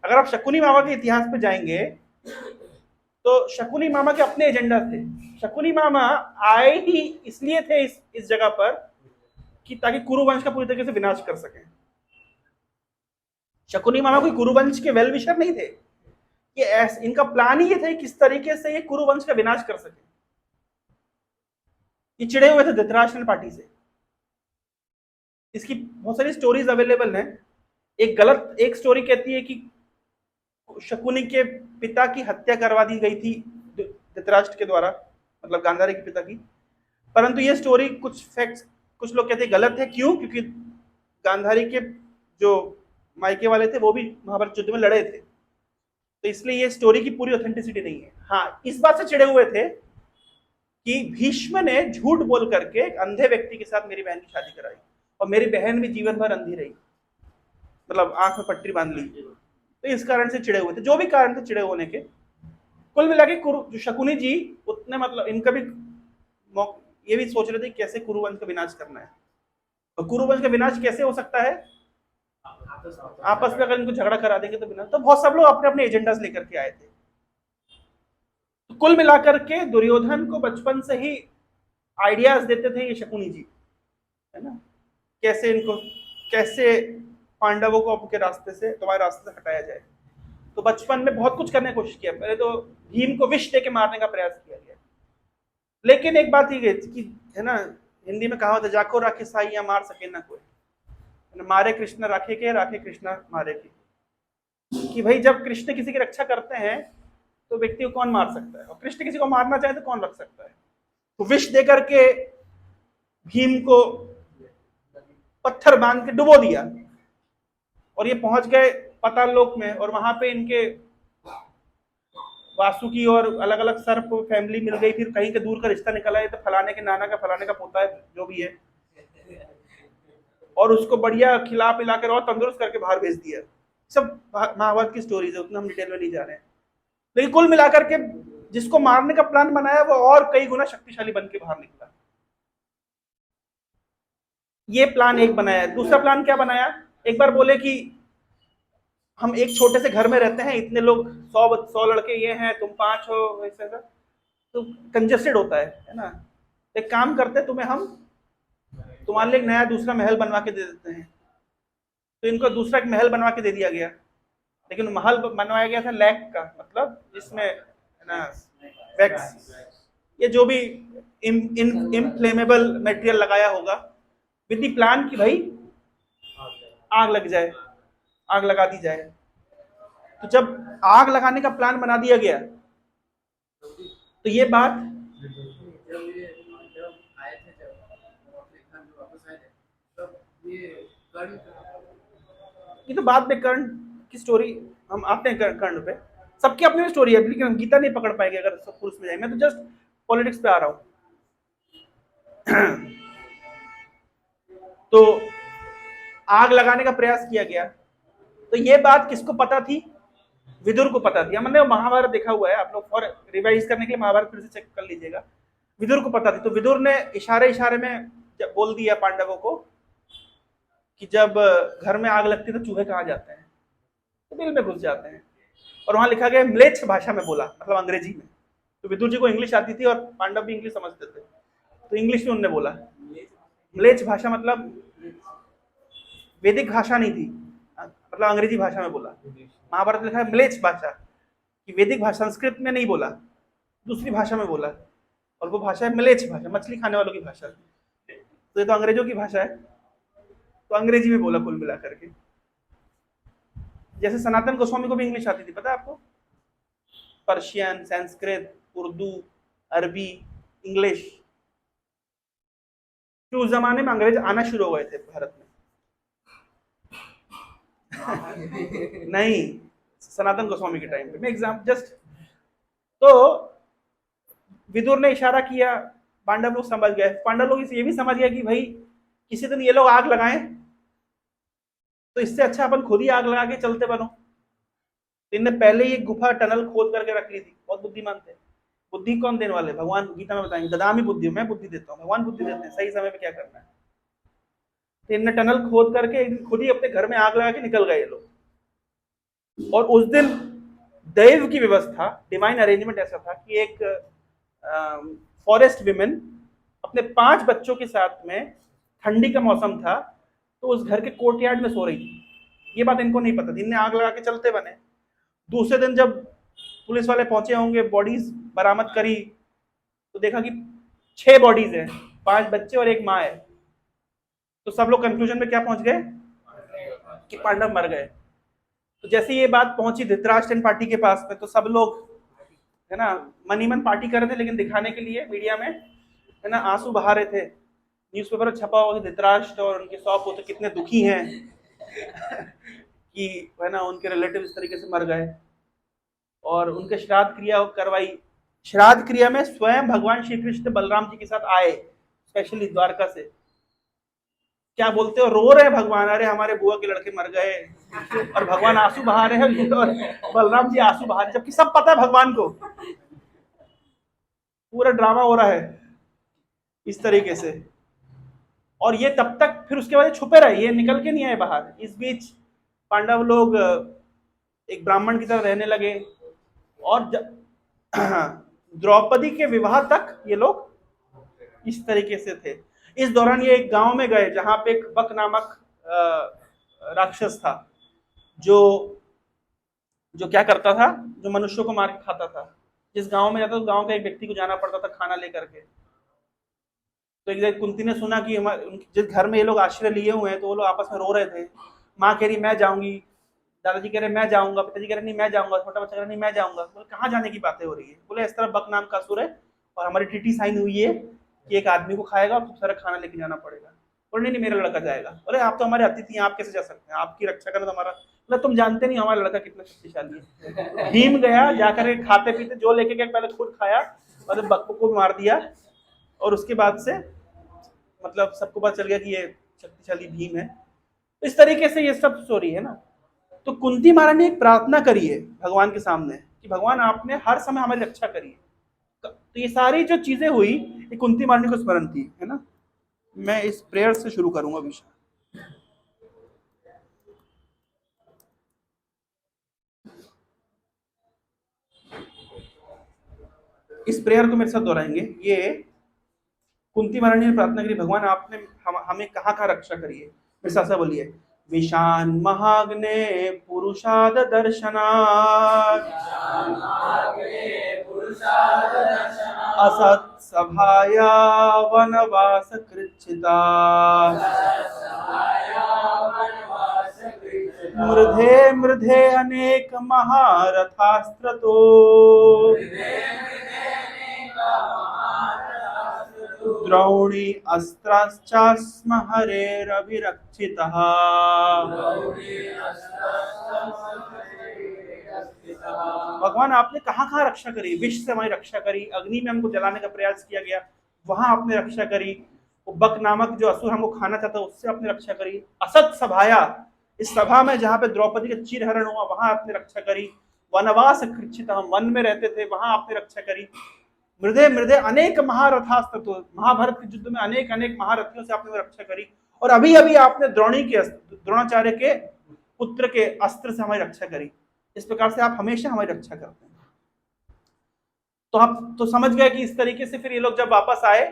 अगर आप शकुनी मामा के इतिहास पे जाएंगे तो शकुनी मामा के अपने एजेंडा थे। शकुनी मामा आए ही इसलिए थे इस जगह पर कि ताकि कुरुवंश का पूरी तरीके से विनाश कर सके। शकुनी मामा कोई कुरुवंश के वेल विशर नहीं थे, ये इनका प्लान ही ये था किस तरीके से ये कुरुवंश का विनाश कर सके। ये चिड़े हुए थे धृतराष्ट्र पार्टी से। इसकी बहुत सारी स्टोरीज अवेलेबल हैं। एक स्टोरी कहती है कि शकुनी के पिता की हत्या करवा दी गई थी धृतराष्ट्र के द्वारा, मतलब गांधारी के पिता की। परंतु ये स्टोरी कुछ लोग कहते हैं गलत है। क्यों? क्योंकि गांधारी के जो मायके वाले थे वो भी महाभारत युद्ध में लड़े थे, तो इसलिए ये स्टोरी की पूरी ऑथेंटिसिटी नहीं है। हाँ, इस बात से चिड़े हुए थे कि भीष्म ने झूठ बोल करके एक अंधे व्यक्ति के साथ मेरी बहन की शादी कराई और मेरी बहन भी जीवन भर अंधी रही, मतलब आंख में पट्टी बांध ली। तो इस कारण से चिड़े हुए थे, जो भी कारण थे चिड़े होने के। कुल मिला के शकुनी जी उतने, मतलब इनका भी ये भी सोच रहे थे कैसे कुरुवंश का विनाश करना है। और कुरुवंश का विनाश कैसे हो सकता है? आपस में अगर इनको झगड़ा करा देंगे तो विनाश। तो बहुत सब लोग अपने अपने एजेंडास लेकर के आए थे। तो कुल मिलाकर के दुर्योधन को बचपन से ही आइडियाज देते थे ये शकुनी जी, है ना, कैसे पांडवों को आपके रास्ते से, तुम्हारे रास्ते से हटाया जाए। तो बचपन में बहुत कुछ करने की कोशिश किया। पहले तो भीम को विष देके मारने का प्रयास किया गया, लेकिन एक बात ये कि है ना, हिंदी में कहा होता है जाको राखे साइया मार सके ना कोई, मारे कृष्ण राखे के, राखे कृष्ण मारे के। कि भाई जब कृष्ण किसी की रक्षा करते हैं तो व्यक्ति को कौन मार सकता है, और कृष्ण किसी को मारना चाहे तो कौन रख सकता है। तो विष दे करके भीम को पत्थर बांध के डुबो दिया और ये पहुंच गए पाताल लोक में। और वहां पे इनके वासुकी और अलग अलग सर्प फैमिली मिल गई। फिर कहीं के दूर का रिश्ता निकला है, तो फलाने के नाना का फलाने का पोता है, जो भी है, और उसको बढ़िया खिला पिला कर और तंदुरुस्त करके बाहर भेज दिया। सब महाभारत की स्टोरीज है, उतना हम डिटेल में नहीं जा रहे हैं। लेकिन कुल मिलाकर के जिसको मारने का प्लान बनाया वो और कई गुना शक्तिशाली बन के बाहर निकला। ये प्लान एक बनाया। दूसरा प्लान क्या बनाया, एक बार बोले कि हम एक छोटे से घर में रहते हैं, इतने लोग, 100 लड़के ये हैं, तुम 5 हो, ऐसा ऐसा, तो कंजेस्टेड होता है ना। एक काम करते हैं, तुम्हारे लिए एक नया दूसरा महल बनवा के दे देते हैं। तो इनको दूसरा एक महल बनवा के दे दिया गया, लेकिन महल बनवाया गया था लैक का, मतलब जिसमें है ना वैक्स, ये जो भी इनफ्लेमेबल मटेरियल लगाया होगा, विद द प्लान कि भाई आग लग जाए, आग लगा दी जाए। तो जब आग लगाने का प्लान बना दिया गया, तो ये बात ये तो बाद में कर्ण की स्टोरी हम आते हैं, कर्ण पे सबकी अपनी स्टोरी है, लेकिन हम गीता नहीं पकड़ पाएंगे अगर सब पुरुष में जाए। मैं तो जस्ट पॉलिटिक्स पे आ रहा हूँ। तो आग लगाने का प्रयास किया गया। तो ये बात किसको पता थी? विदुर को पता थी। हमने महाभारत देखा हुआ है, आप लोग और रिवाइज करने के लिए महाभारत फिर से चेक कर लीजिएगा। विदुर को पता थी, तो विदुर ने इशारे इशारे में बोल दिया पांडवों को कि जब घर में आग लगती है तो चूहे कहाँ जाते हैं? तो दिल में घुस जाते हैं। और वहां लिखा गया म्लेच्छ भाषा में बोला, मतलब अंग्रेजी में। तो विदुर जी को इंग्लिश आती थी और पांडव भी इंग्लिश समझते थे, तो इंग्लिश में उन्होंने बोला। म्लेच्छ भाषा मतलब वैदिक भाषा नहीं थी, मतलब अंग्रेजी भाषा में बोला। महाभारत में लिखा है म्लेच्छ भाषा, कि वैदिक भाषा, संस्कृत में नहीं बोला, दूसरी भाषा में बोला, और वो भाषा है म्लेच्छ भाषा, मछली खाने वालों की भाषा। तो ये तो अंग्रेजों की भाषा है, तो अंग्रेजी में बोला कुल मिला करके। जैसे सनातन गोस्वामी को भी इंग्लिश आती थी, पता है आपको? पर्शियन, संस्कृत, उर्दू, अरबी, इंग्लिश। तो उस जमाने में अंग्रेज आना शुरू हो गए थे भारत में। नहीं, सनातन गोस्वामी के टाइम पे मैं एग्जाम जस्ट। तो विदुर ने इशारा किया, पांडव लोग समझ गए। पांडव लोग ये भी समझ गए कि भाई किसी दिन ये लोग आग लगाएं तो इससे अच्छा अपन खुद ही आग लगा के चलते बनो। तो इनने पहले ही एक गुफा टनल खोद करके रख ली थी। बहुत बुद्धिमान थे। बुद्धि कौन देने वाले? भगवान गीता में बताएंगे, ददामी बुद्धि, मैं बुद्धि देता हूँ, भगवान बुद्धि देते हैं सही समय पे क्या करना है। तो इनने टनल खोद करके खुद ही अपने घर में आग लगा के निकल गए ये लोग। और उस दिन दैव की व्यवस्था, डिवाइन अरेंजमेंट ऐसा था कि एक फॉरेस्ट विमेन अपने 5 बच्चों के साथ में, ठंडी का मौसम था, तो उस घर के कोर्टयार्ड में सो रही थी। ये बात इनको नहीं पता थी, इनने आग लगा के चलते बने। दूसरे दिन जब पुलिस वाले पहुंचे होंगे, बॉडीज बरामद करी, तो देखा कि 6 बॉडीज हैं, 5 बच्चे और एक माँ है। तो सब लोग कंक्लूजन में क्या पहुंच गए कि पांडव मर गए। तो जैसे ये बात पहुंची धृतराष्ट्र पार्टी के पास में, तो सब लोग है ना मन ही मन पार्टी कर रहे थे, लेकिन दिखाने के लिए मीडिया में है ना आंसू बहा रहे थे। न्यूज़पेपर में छपा हुआ कि धृतराष्ट्र और उनके 100 पुत्र कितने दुखी हैं कि है ना उनके रिलेटिव इस तरीके से मर गए। और उनके श्राद्ध क्रिया करवाई। श्राद्ध क्रिया में स्वयं भगवान श्री कृष्ण बलराम जी के साथ आए, स्पेशली द्वारका से। क्या बोलते हो, रो रहे हैं भगवान, अरे हमारे बुआ के लड़के मर गए, और भगवान आंसू बहा रहे हैं, और बलराम जी आंसू बहा रहे, जबकि सब पता है भगवान को, पूरा ड्रामा हो रहा है इस तरीके से। और ये तब तक फिर उसके बाद छुपे रहे, ये निकल के नहीं आए बाहर। इस बीच पांडव लोग एक ब्राह्मण की तरह रहने लगे, और द्रौपदी के विवाह तक ये लोग इस तरीके से थे। इस दौरान ये एक गांव में गए जहां पे एक बक नामक राक्षस था, जो क्या करता था, जो मनुष्यों को मार के खाता था। जिस गांव में जाता तो गांव का एक व्यक्ति को जाना पड़ता था खाना लेकर के। तो एक दिन कुंती ने सुना कि जिस घर में ये लोग आश्रय लिए हुए हैं, तो वो लोग आपस में रो रहे थे। माँ कह रही मैं जाऊंगी, दादाजी कह रहे मैं जाऊंगा, पिताजी कह रहे नहीं मैं जाऊंगा, छोटा बच्चा कह रहा नहीं मैं जाऊंगा। बोले कहाँ जाने की बातें हो रही है? बोले इस तरह बक नाम का असुर है और हमारी टीटी साइन हुई है कि एक आदमी को खाएगा और खूब सारा खाना लेके जाना पड़ेगा। बोले नहीं मेरा लड़का जाएगा। बोले आप तो हमारे अतिथि हैं, आप कैसे जा सकते हैं, आपकी रक्षा करना तो हमारा। बोले तुम जानते नहीं हमारा लड़का कितना शक्तिशाली है। भीम गया, जाकर खाते पीते जो लेके गया पहले खुद खाया और बक को मार दिया, और उसके बाद से मतलब सबको पता चल गया कि ये शक्तिशाली भीम है। इस तरीके से ये सब स्टोरी है ना। तो कुंती महारानी ने एक प्रार्थना करी है भगवान के सामने कि भगवान आपने हर समय हमारी रक्षा करी है। तो ये सारी जो चीजें हुई ये कुंती महारानी को स्मरण थी, है ना। मैं इस प्रेयर से शुरू करूंगा विषय। इस प्रेयर को मेरे साथ दोहराएंगे। ये कुंती महारानी ने प्रार्थना करी, भगवान आपने हमें कहाँ कहाँ रक्षा करी है। मेरे साथ बोलिए, विशान महाग्ने पुरुषाद दर्शनात् असत सभाया वनवास कृच्छिता मृधे मृधे अनेक महारथास्त्रतो द्रौणी अस्त्राश्चास्म हरेरभिरक्षितः। भगवान आपने कहाँ कहाँ रक्षा करी, विष से हमारी रक्षा करी, अग्नि में हमको जलाने का प्रयास किया गया, वहां आपने रक्षा करी, वो बक नामक जो असुर हमको खाना चाहता उससे आपने रक्षा करी, असत सभाया, इस सभा में जहाँ पे द्रौपदी का चीरहरण हुआ वहां आपने रक्षा करी, वनवास कृच्छित, हम वन में रहते थे वहां आपने रक्षा करी, मृदे मृदे अनेक महारथास्त्र, तो महाभारत के युद्ध में अनेक अनेक महारथियों से आपने रक्षा करी, और अभी अभी आपने द्रोणाचार्य के पुत्र के अस्त्र से हमारी रक्षा करी। इस प्रकार से आप हमेशा हमारी रक्षा करते हैं। तो आप तो समझ गए कि इस तरीके से फिर ये लोग जब वापस आए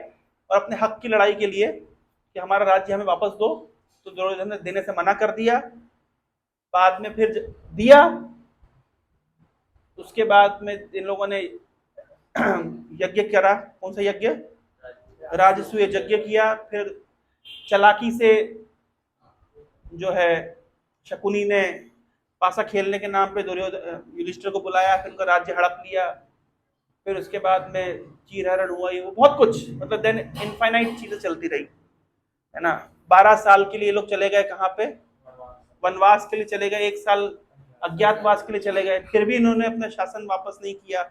और अपने हक की लड़ाई के लिए कि हमारा राज्य हमें वापस दो, तो दुर्योधन ने देने से मना कर दिया, बाद में फिर दिया, उसके बाद में इन लोगों ने यज्ञ करा। कौन सा यज्ञ? राजसूय यज्ञ किया। फिर चालाकी से जो है शकुनी ने पासा खेलने के नाम पे युधिष्ठिर को बुलाया, फिर उनका राज्य हड़प लिया, फिर उसके बाद में चीरहरण हुआ, ये वो बहुत कुछ, मतलब देन इनफाइनाइट चीजें चलती रही, है ना। 12 साल के लिए ये लोग चले गए कहाँ पे? वनवास के लिए चले गए, 1 साल अज्ञातवास के लिए चले गए, फिर भी इन्होंने अपना शासन वापस नहीं किया।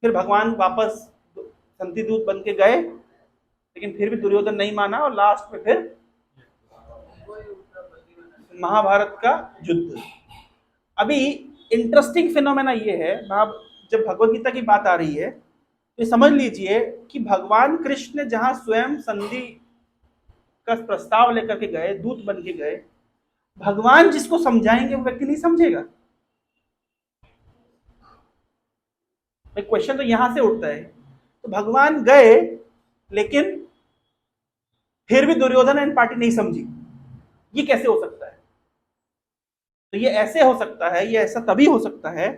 फिर भगवान वापस संतिदूत बन के गए, लेकिन फिर भी दुर्योधन नहीं माना, और लास्ट में फिर महाभारत का युद्ध। अभी इंटरेस्टिंग फिनोमेना ये है, जब भगवत गीता की बात आ रही है तो समझ लीजिए कि भगवान कृष्ण जहां स्वयं संधि का प्रस्ताव लेकर के गए, दूत बन के गए, भगवान जिसको समझाएंगे वो व्यक्ति नहीं समझेगा। एक क्वेश्चन तो यहां से उठता है, तो भगवान गए लेकिन फिर भी दुर्योधन एंड पार्टी नहीं समझी, ये कैसे हो सकता है? तो ये ऐसे हो सकता है, ये ऐसा तभी हो सकता है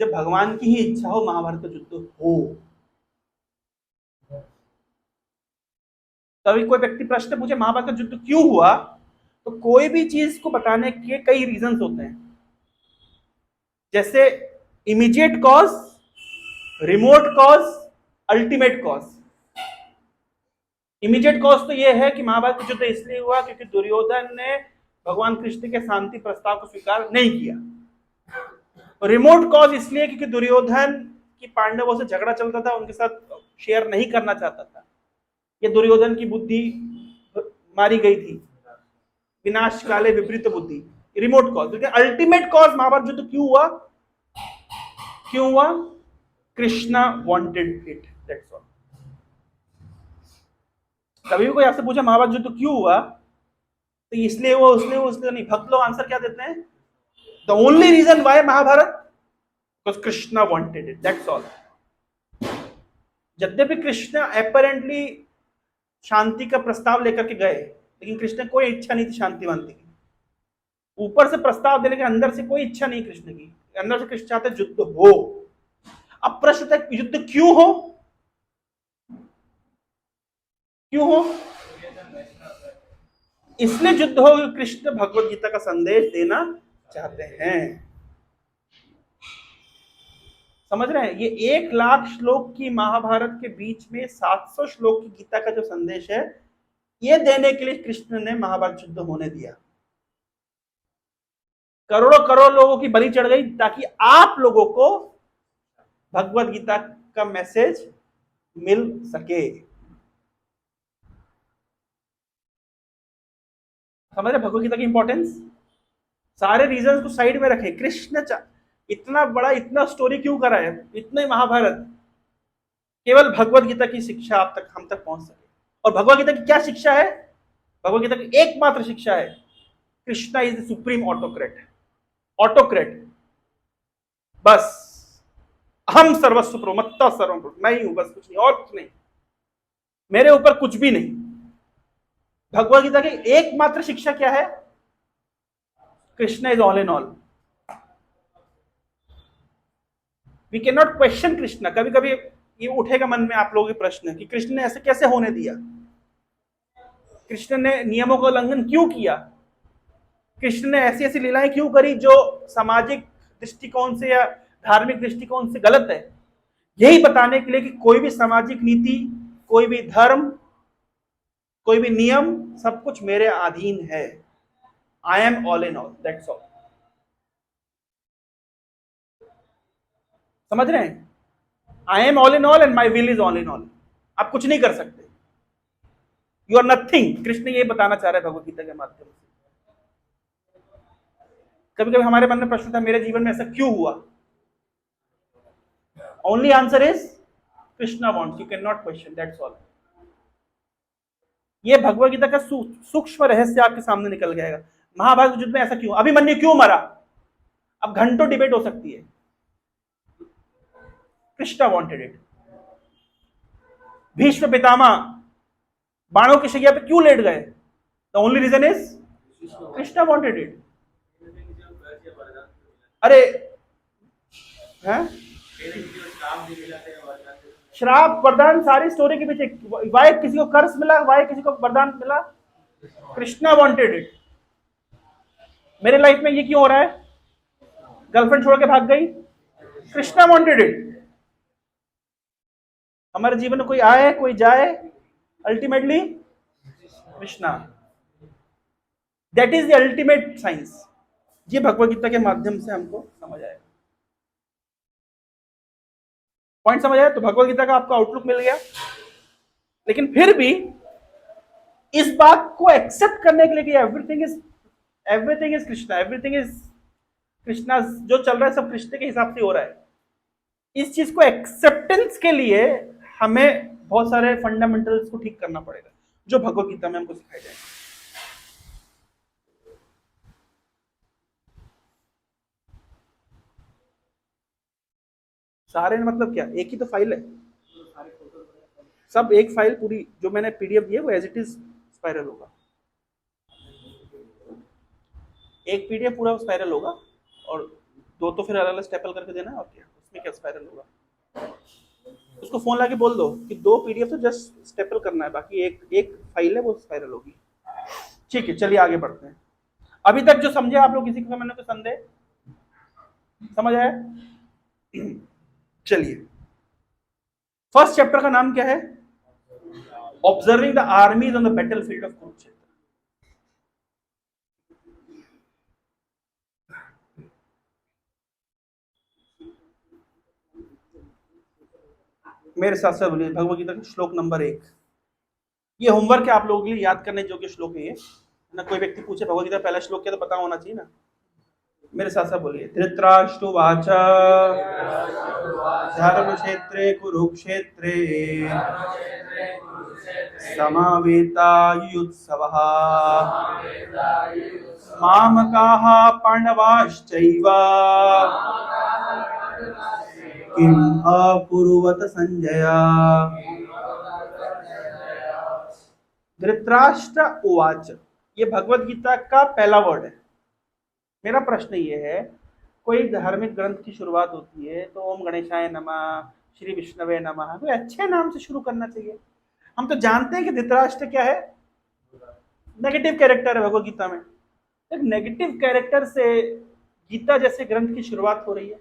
जब भगवान की ही इच्छा हो महाभारत का युद्ध हो। तभी कोई व्यक्ति प्रश्न पूछे महाभारत का युद्ध क्यों हुआ, तो कोई भी चीज को बताने के कई रीजंस होते हैं, जैसे immediate cause, remote cause, ultimate cause. Immediate cause तो यह है कि महाभारत का युद्ध इसलिए हुआ क्योंकि दुर्योधन ने भगवान कृष्ण के शांति प्रस्ताव को स्वीकार नहीं किया। रिमोट कॉज इसलिए क्योंकि दुर्योधन की पांडवों से झगड़ा चलता था, उनके साथ शेयर नहीं करना चाहता था, ये दुर्योधन की बुद्धि मारी गई थी, विनाश काले विपरीत बुद्धि, रिमोट कॉज। लेकिन अल्टीमेट कॉज महाभारत युद्ध क्यों हुआ? क्यों हुआ? Krishna wanted it, that's all. कभी भी कोई आपसे पूछा महाभारत युद्ध क्यों हुआ, तो इसलिए वो उसलिए नहीं। भक्त लोग आंसर क्या देते हैं? The only reason why Mahabharata, because Krishna wanted it, that's all. यद्यपि कृष्ण अपैरेंटली शांति का प्रस्ताव लेकर के गए, लेकिन कृष्ण कोई इच्छा नहीं थी शांति वांति की। ऊपर से प्रस्ताव देने के अंदर से कोई इच्छा नहीं कृष्ण की, अंदर से कृष्ण चाहते युद्ध हो। अब प्रश्न तक युद्ध क्यों हो? क्यों हो? इसलिए युद्ध हो कृष्ण भगवत गीता का संदेश देना चाहते हैं। समझ रहे हैं? ये 1 लाख श्लोक की महाभारत के बीच में 700 श्लोक की गीता का जो संदेश है, ये देने के लिए कृष्ण ने महाभारत युद्ध होने दिया। करोड़ों करोड़ लोगों की बलि चढ़ गई ताकि आप लोगों को भगवत गीता का मैसेज मिल सके। समझ रहे भगवत गीता की इंपॉर्टेंस? सारे रीजंस को साइड में रखे, कृष्ण इतना बड़ा, इतना स्टोरी क्यों करा है, इतने महाभारत, केवल भगवत गीता की शिक्षा हम तक पहुंच सके। और भगवद गीता की क्या शिक्षा है? भगवद गीता की एकमात्र शिक्षा है, Krishna is the supreme autocrat. Autocrat, बस हम सर्वस्व प्रमत्ता सर्वम, मैं ही हूं बस, कुछ नहीं और कुछ नहीं, मेरे ऊपर कुछ भी नहीं। भगवद गीता की एकमात्र शिक्षा क्या है? Krishna is all in all. We can not question Krishna. कभी कभी ये उठेगा मन में आप लोगों के प्रश्न कि कृष्ण ने ऐसे कैसे होने दिया, कृष्ण ने नियमों का उल्लंघन क्यों किया, कृष्ण ने ऐसी ऐसी लीलाएं क्यों करी जो सामाजिक दृष्टिकोण से या धार्मिक दृष्टिकोण से गलत है। यही बताने के लिए कि कोई भी सामाजिक नीति, कोई भी धर्म, कोई भी नियम, सब कुछ मेरे अधीन है। I am all in all, that's all. समझ रहे हैं? I am all in all and my will is all in all. आप कुछ नहीं कर सकते, यू आर नथिंग। कृष्ण ये बताना चाह रहे हैं भगवद गीता के माध्यम से। कभी कभी हमारे मन में प्रश्न था, मेरे जीवन में ऐसा क्यों हुआ? Only answer is Krishna wants, you can not question, that's all. ये भगवद गीता का सूक्ष्म रहस्य आपके सामने निकल जाएगा। महाभारत युद्ध में ऐसा क्यों, अभिमन्यु क्यों मरा? अब घंटों डिबेट हो सकती है। Krishna wanted it. भीष्म पितामह बाणों की शैया पे क्यों लेट गए? The only reason is Krishna wanted it. अरे हैं? श्राप वरदान सारी स्टोरी के पीछे, वाई किसी को कर्ज मिला, वाई किसी को वरदान मिला? Krishna wanted it. मेरे लाइफ में ये क्यों हो रहा है? गर्लफ्रेंड छोड़ के भाग गई, कृष्णा वांटेड इट। हमारे जीवन में कोई आए कोई जाए, ultimately Krishna. That is the ultimate science. ये भगवद गीता के माध्यम से हमको समझ आएगा। पॉइंट समझ आया? तो भगवद गीता का आपको आउटलुक मिल गया। लेकिन फिर भी इस बात को एक्सेप्ट करने के लिए कि everything is Krishna, everything is Krishna, जो चल रहा है सब कृष्ण के हिसाब से हो रहा है, इस चीज को एक्सेप्टेंस के लिए हमें बहुत सारे फंडामेंटल्स को ठीक करना पड़ेगा, जो भगवद गीता में हमको सिखाए जाएंगे। सारे मतलब क्या, एक ही तो फाइल है, सब एक फाइल पूरी जो मैंने पीडीएफ दी है वो एज इट इज स्पाइरल होगा। एक पीडीएफ पूरा स्पाइरल होगा और दो तो फिर अलग अलग स्टेपल करके देना है, और क्या उसमें क्या स्पाइरल होगा। उसको फोन लाके बोल दो कि दो पीडीएफ तो जस्ट स्टेपल करना है, बाकी एक फाइल है वो स्पाइरल होगी। ठीक है, चलिए आगे बढ़ते हैं। अभी तक जो समझे आप लोग, किसी को मैंने कोई संदेह? समझ आया? चलिए, फर्स्ट चैप्टर का नाम क्या है? Observing the armies on the battlefield of Kurukshetra. मेरे साथ साथ बोलिए, भगवद गीता का श्लोक नंबर 1। ये होमवर्क है आप लोगों के लिए, याद करने योग्य श्लोक है ये ना। कोई व्यक्ति पूछे भगवद गीता पहला श्लोक क्या, तो पता होना चाहिए ना। मेरे साथ साथ बोलिए, धृतराष्ट्रवाच धर्मक्षेत्रे कुरुक्षेत्रे समावेतायुत्सवः मामकाः पांडवाश्चैव किम् अकुर्वत संजय। धृतराष्ट्र उवाच, ये भगवद गीता का पहला वर्ड है। मेरा प्रश्न ये है, कोई धार्मिक ग्रंथ की शुरुआत होती है तो ओम गणेशाय नमः, श्री विष्णवे नमः, कोई अच्छे नाम से शुरू करना चाहिए। हम तो जानते हैं कि धृतराष्ट्र क्या है, नेगेटिव कैरेक्टर है भगवद गीता में। एक नेगेटिव कैरेक्टर से गीता जैसे ग्रंथ की शुरुआत हो रही है।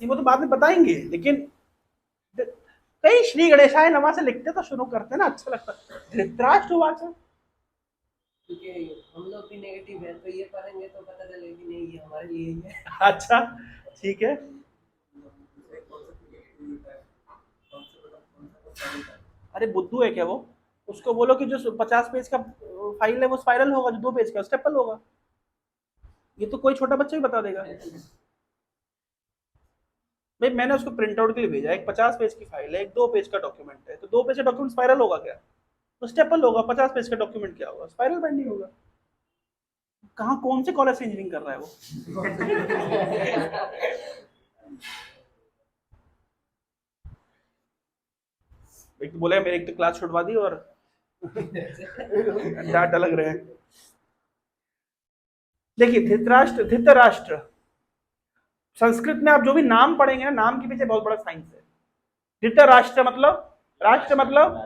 वो तो बाद में बताएंगे, लेकिन कई श्री गणेशाय नमः से लिखते तो शुरू करते ना, अच्छा लगता। धृतराष्ट्र उवाच, क्योंकि हम लोग भी नेगेटिव है, तो ये पढ़ेंगे तो पता चलेगा कि नहीं ये हमारे लिए ही है। अच्छा ठीक है। अरे बुद्धू है क्या वो? उसको बोलो कि जो 50 पेज का फाइल है वो स्पाइरल होगा, जो 2 पेज का स्टेपल होगा। ये तो कोई छोटा बच्चा भी बता देगा। भाई मैंने उसको प्रिंट आउट के लिए भेजा, एक 50 पेज की फाइल है, एक 2 पेज का डॉक्यूमेंट है, तो 2 पेज का डॉक्यूमेंट स्पाइरल होगा क्या? तो स्टेपल होगा। 50 पेज का डॉक्यूमेंट क्या होगा? स्पाइरल बाइंडिंग होगा। कहाँ कौन से कॉलेज से इंजीनियरिंग कर रहा है वो? एक तो बोले मेरे एक तो क्लास छुड़वा दी और डांट अलग रहे। देखिए धृतराष्ट्र संस्कृत में आप जो भी नाम पढ़ेंगे ना, नाम के पीछे बहुत बड़ा साइंस है। धृतराष्ट्र मतलब, राष्ट्र मतलब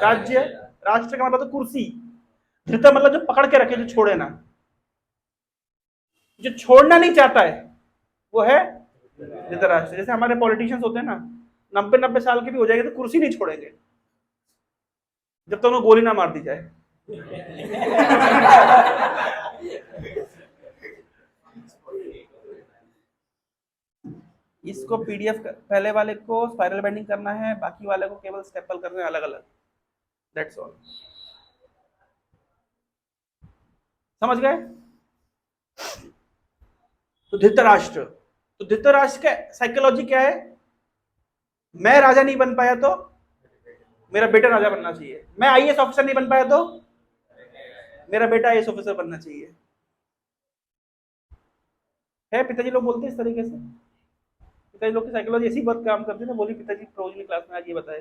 राज्य, राष्ट्र का मतलब तो कुर्सी, धृत मतलब जो पकड़ के रखे, जो छोड़े ना, जो छोड़ना नहीं चाहता है वो है धृतराष्ट्र। जैसे हमारे पॉलिटिशियंस होते हैं ना, 90-90 साल के भी हो जाएंगे तो कुर्सी नहीं छोड़ेंगे जब तक उन्हें गोली ना मार दी जाए। इसको पीडीएफ पहले वाले को स्पाइरल बाइंडिंग करना है, बाकी वाले को केवल स्टेपल करना है अलग अलग। That's all. समझ गए? तो धृतराष्ट्र, तो धृतराष्ट्र का साइकोलॉजी क्या है? मैं राजा नहीं बन पाया तो मेरा बेटा राजा बनना चाहिए, मैं आईएएस ऑफिसर नहीं बन पाया तो मेरा बेटा आईएएस ऑफिसर बनना चाहिए। है पिताजी लोग बोलते हैं इस तरीके से। पिताजी लोग की साइकोलॉजी ऐसी बहुत काम करती है ना। बोली पिताजी प्रोजनी क्लास में आज ये बताए।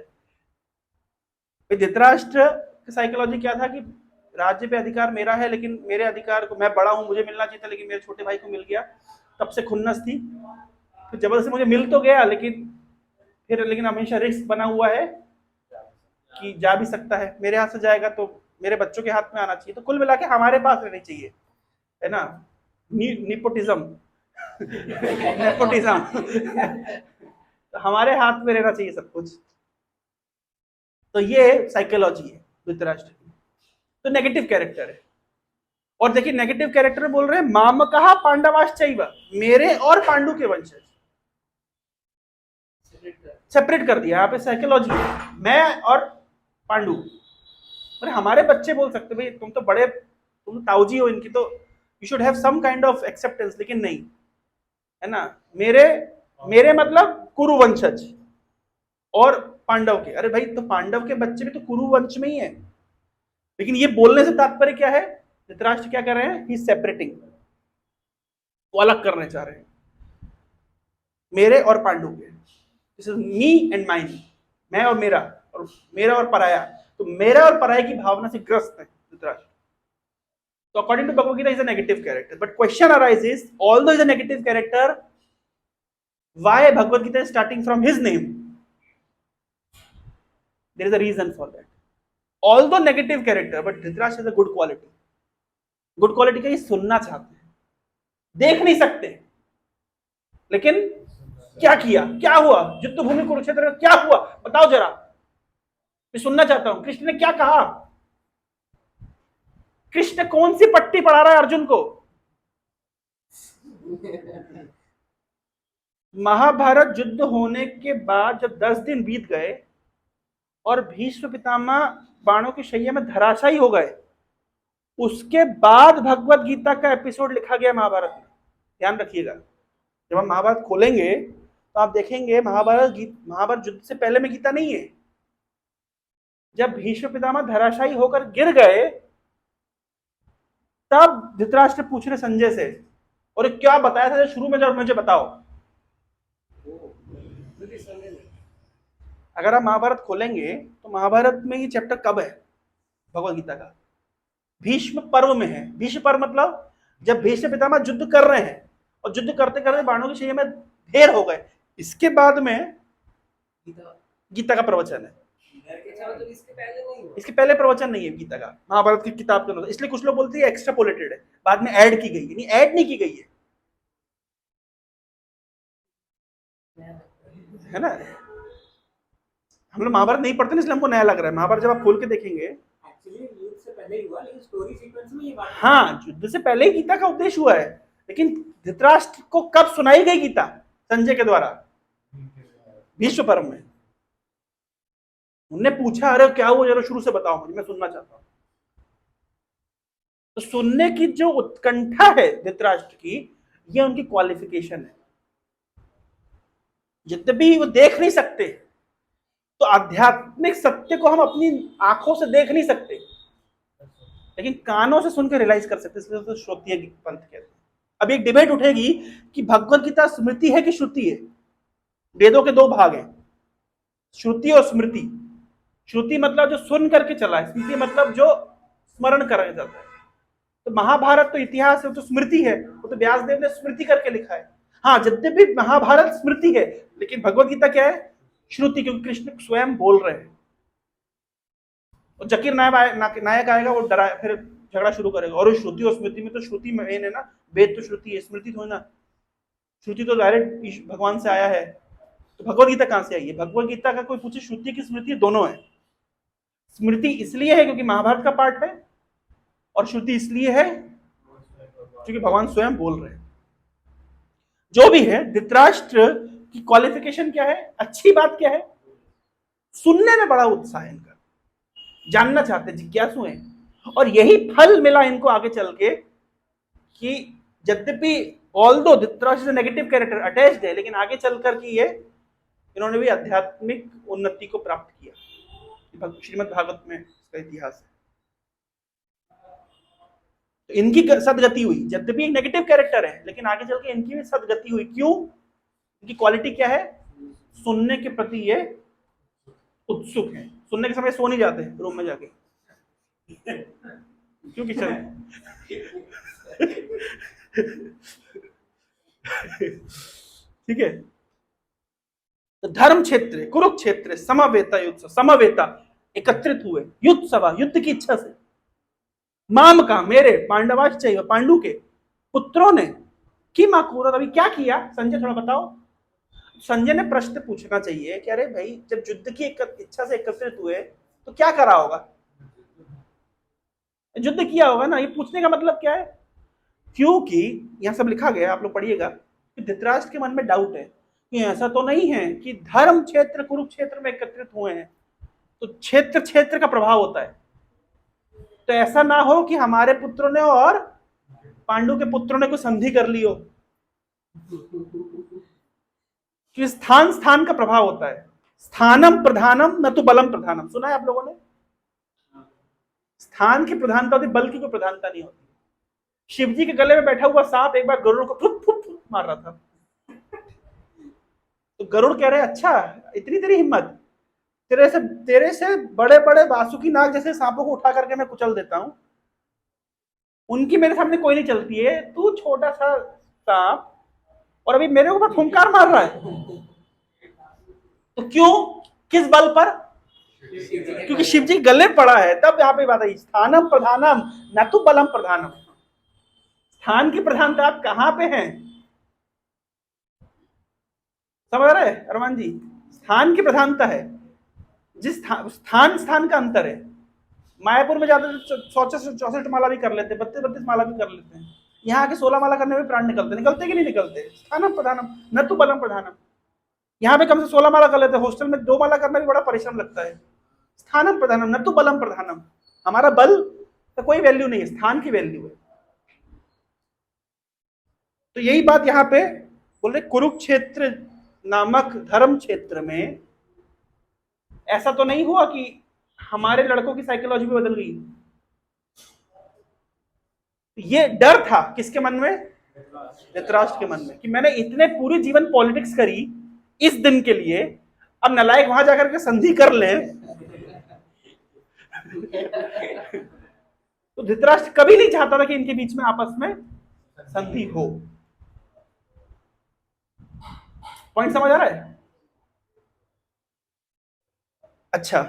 धृतराष्ट्र की साइकोलॉजी क्या था कि राज्य पे अधिकार मेरा है, लेकिन मेरे अधिकार को, मैं बड़ा हूं, मुझे मिलना चाहिए था, लेकिन मेरे छोटे भाई को मिल गया, तब से खुन्नस थी। तो जबरदस्ती मुझे मिल तो गया, लेकिन हमेशा रिस्क बना हुआ है कि जा भी सकता है, मेरे हाथ से जाएगा तो मेरे बच्चों के हाथ में आना चाहिए। तो कुल मिला के हमारे पास रहनी चाहिए, है ना, निपोटिज्म नेपोटिज्म। तो हमारे हाथ में रहना चाहिए सब कुछ। तो ये साइकोलॉजी है धृतराष्ट्र की। तो नेगेटिव कैरेक्टर है। और देखिए नेगेटिव कैरेक्टर बोल रहे हैं मामकः पांडवाश्चैव, मेरे और पांडु के वंशज। सेपरेट कर दिया, यहाँ पे साइकोलॉजी है, मैं और पांडु। अरे हमारे बच्चे बोल सकते भाई तुम तो बड़े, तुम तो ताऊजी हो इनकी, तो you should have some kind of acceptance, लेकिन नहीं, है ना। मेरे मतलब कुरु वंशज और पांडव के। अरे भाई तो पांडव के बच्चे भी तो कुरु वंश में ही है, लेकिन ये बोलने से तात्पर्य क्या है? धृतराष्ट्र क्या कर रहे हैं? ही सेपरेटिंग, वो अलग करने चाह रहे हैं मेरे और पांडु के। This is me and mine, मैं और मेरा, और मेरा और पराया। तो मेरा और पराया की भावना से ग्रस्त है Dhritarashtra. So according to Bhagavad Gita, is a negative character. But question arises, although is a negative character, why Bhagavad Gita is starting from his name? There is a reason for that. Although negative character, but Dhritarashtra is a good quality. Good quality का ये सुनना चाहते हैं, देख नहीं सकते, लेकिन क्या किया, क्या हुआ युद्ध भूमि कुरुक्षेत्र में, क्या हुआ बताओ जरा, मैं सुनना चाहता हूं। कृष्ण ने क्या कहा? कृष्ण कौन सी पट्टी पढ़ा रहा है अर्जुन को? महाभारत युद्ध होने के बाद जब 10 दिन बीत गए और भीष्म पितामह बाणों की शैया में धराशायी हो गए, उसके बाद भगवत गीता का एपिसोड लिखा गया महाभारत में। ध्यान रखिएगा, जब हम महाभारत खोलेंगे तो आप देखेंगे महाभारत युद्ध से पहले में गीता नहीं है। जब भीष्म पितामह धराशायी होकर गिर गए, तब धृतराष्ट्र पूछ रहे संजय से, और क्या बताया था शुरू में, जब मुझे बताओ। अगर आप महाभारत खोलेंगे तो महाभारत में ये चैप्टर कब है भगवत गीता का? भीष्म पर्व में है। भीष्म पर्व मतलब जब भीष्म पितामह युद्ध कर रहे हैं और युद्ध करते करते बाणों की शैया में ढेर हो गए, इसके बाद में गीता का प्रवचन है। इसके पहले प्रवचन नहीं है गीता का महाभारत की किताब के अनुसार। इसलिए कुछ लोग बोलते हैं एक्स्ट्रापोलेटेड है, बाद में ऐड की गई है। नहीं, ऐड नहीं की गई है ना। हम लोग महाभारत नहीं पढ़ते ना, इसलिए हमको नया लग रहा है। महाभारत जब आप खोल के देखेंगे, युद्ध से पहले ही हुआ, लेकिन स्टोरी सीक्वेंस में ये बात, हाँ युद्ध से पहले ही गीता का उपदेश हुआ है, लेकिन धृतराष्ट्र को कब सुनाई गई गीता? संजय के द्वारा भीष्म पर्व में। उनने पूछा अरे क्या हुआ, जरा शुरू से बताओ मुझे, मैं सुनना चाहता हूं। तो सुनने की जो उत्कंठा है धृतराष्ट्र की, ये उनकी क्वालिफिकेशन है। यद्यपि वो देख नहीं सकते, तो आध्यात्मिक सत्य को हम अपनी आंखों से देख नहीं सकते, लेकिन कानों से सुनकर रियलाइज कर सकते, इसलिए तो श्रोतीय पंथ कहते हैं। अब एक डिबेट उठेगी कि भगवत गीता स्मृति है कि श्रुति है। वेदों के दो भाग हैं, श्रुति और स्मृति। श्रुति मतलब जो सुन करके चला है, स्मृति मतलब जो स्मरण करके चलता है। तो महाभारत तो इतिहास है, तो स्मृति है, वो तो व्यासदेव ने स्मृति करके लिखा है। हाँ, यद्यपि महाभारत स्मृति है, लेकिन भगवत गीता क्या है? श्रुति, क्योंकि कृष्ण स्वयं बोल रहे हैं। और जकीर नायक आएगा, वो डरा फिर झगड़ा शुरू करेगा, और श्रुति और स्मृति में तो श्रुति मेन है ना, वेद तो श्रुति है, स्मृति थोड़ी ना। श्रुति तो डायरेक्ट भगवान से आया है, तो भगवत गीता कहां से आई है? भगवत गीता का कोई पूछे श्रुति की स्मृति, दोनों है। स्मृति इसलिए है क्योंकि महाभारत का पार्ट है, और श्रुति इसलिए है क्योंकि भगवान स्वयं बोल रहे हैं। जो भी है, धृतराष्ट्र की क्वालिफिकेशन क्या है, अच्छी बात क्या है? सुनने में बड़ा उत्साह है इनका, जानना चाहते, जिज्ञासु हैं, और यही फल मिला इनको आगे चल के कि यद्यपि although Dhritarashtra negative character attached है, लेकिन आगे चलकर कि ये इन्होंने भी आध्यात्मिक उन्नति को प्राप्त किया। श्रीमद् भागवत में इसका इतिहास है। तो इनकी सदगति हुई, यद्यपि एक नेगेटिव कैरेक्टर है, लेकिन आगे चल के इनकी भी सदगति हुई। क्यों? इनकी क्वालिटी क्या है? सुनने के प्रति ये उत्सुक है। सुनने के समय सो नहीं जाते रूम में जाके, क्यों किचन ठीक है। तो धर्म क्षेत्र, कुरुक्षेत्र, समवेता युद्ध, समवेता एकत्रित हुए, युद्ध सभा, युद्ध की इच्छा से। माम का, मेरे, पांडवाच चाहिए, पांडु के पुत्रों ने की माकूरत, अभी क्या किया संजय थोड़ा बताओ। संजय ने प्रश्न पूछना चाहिए कि अरे भाई, जब युद्ध की इच्छा से एकत्रित हुए तो क्या करा होगा? युद्ध किया होगा ना, ये पूछने का मतलब क्या है? क्योंकि यहां सब लिखा गया, आप लोग पढ़िएगा कि धृतराष्ट्र के मन में डाउट है कि ऐसा तो नहीं है कि धर्म क्षेत्र कुरुक्षेत्र में एकत्रित हुए हैं तो क्षेत्र क्षेत्र का प्रभाव होता है, तो ऐसा ना हो कि हमारे पुत्रों ने और पांडु के पुत्रों ने कोई संधि कर ली हो, कि स्थान स्थान का प्रभाव होता है। स्थानम प्रधानम न तो बलम प्रधानम, सुना है आप लोगों ने? स्थान की प्रधानता होती, बल की कोई प्रधानता नहीं होती। शिव जी के गले में बैठा हुआ सांप एक बार गरुड़ को फुट फुट फुट मार रहा था, तो गरुड़ कह रहे अच्छा, इतनी तेरी हिम्मत, तेरे से बड़े बड़े वासुकी नाग जैसे सांपों को उठा करके मैं कुचल देता हूं, उनकी मेरे सामने कोई नहीं चलती है, तू छोटा सा सांप और अभी मेरे ऊपर फुंकार मार रहा है। तो क्यों, किस बल पर? क्योंकि शिव जी गले पड़ा है। तब यहां पे बात आई, स्थानम प्रधानम न तो बलम प्रधानम। स्थान की प्रधानता आप कहां पे हैं, समझ रहे अरमान जी? स्थान की प्रधानता है, जिस स्थान स्थान का अंतर है। मायापुर में जाते तो 64 माला भी कर लेते, 32 माला भी कर लेते हैं, यहाँ आके 16 माला करने में प्राण निकलते कि नहीं निकलते? स्थानम प्रधानम न तो बलम प्रधानम। यहाँ पे कम से 16 माला कर लेते, हॉस्टल में 2 माला करना भी बड़ा परिश्रम लगता है। स्थानम प्रधानम न तो बलम प्रधानम, हमारा बल का कोई वैल्यू नहीं है, स्थान की वैल्यू है। तो यही बात यहाँ पे बोल रहे, कुरुक्षेत्र नामक धर्म क्षेत्र में ऐसा तो नहीं हुआ कि हमारे लड़कों की साइकोलॉजी भी बदल गई। ये डर था किसके मन में? धृतराष्ट्र के मन में, कि मैंने इतने पूरे जीवन पॉलिटिक्स करी इस दिन के लिए, अब नालायक वहां जाकर के संधि कर ले। तो धृतराष्ट्र कभी नहीं चाहता था कि इनके बीच में आपस में संधि हो। पॉइंट समझ आ रहा है? अच्छा,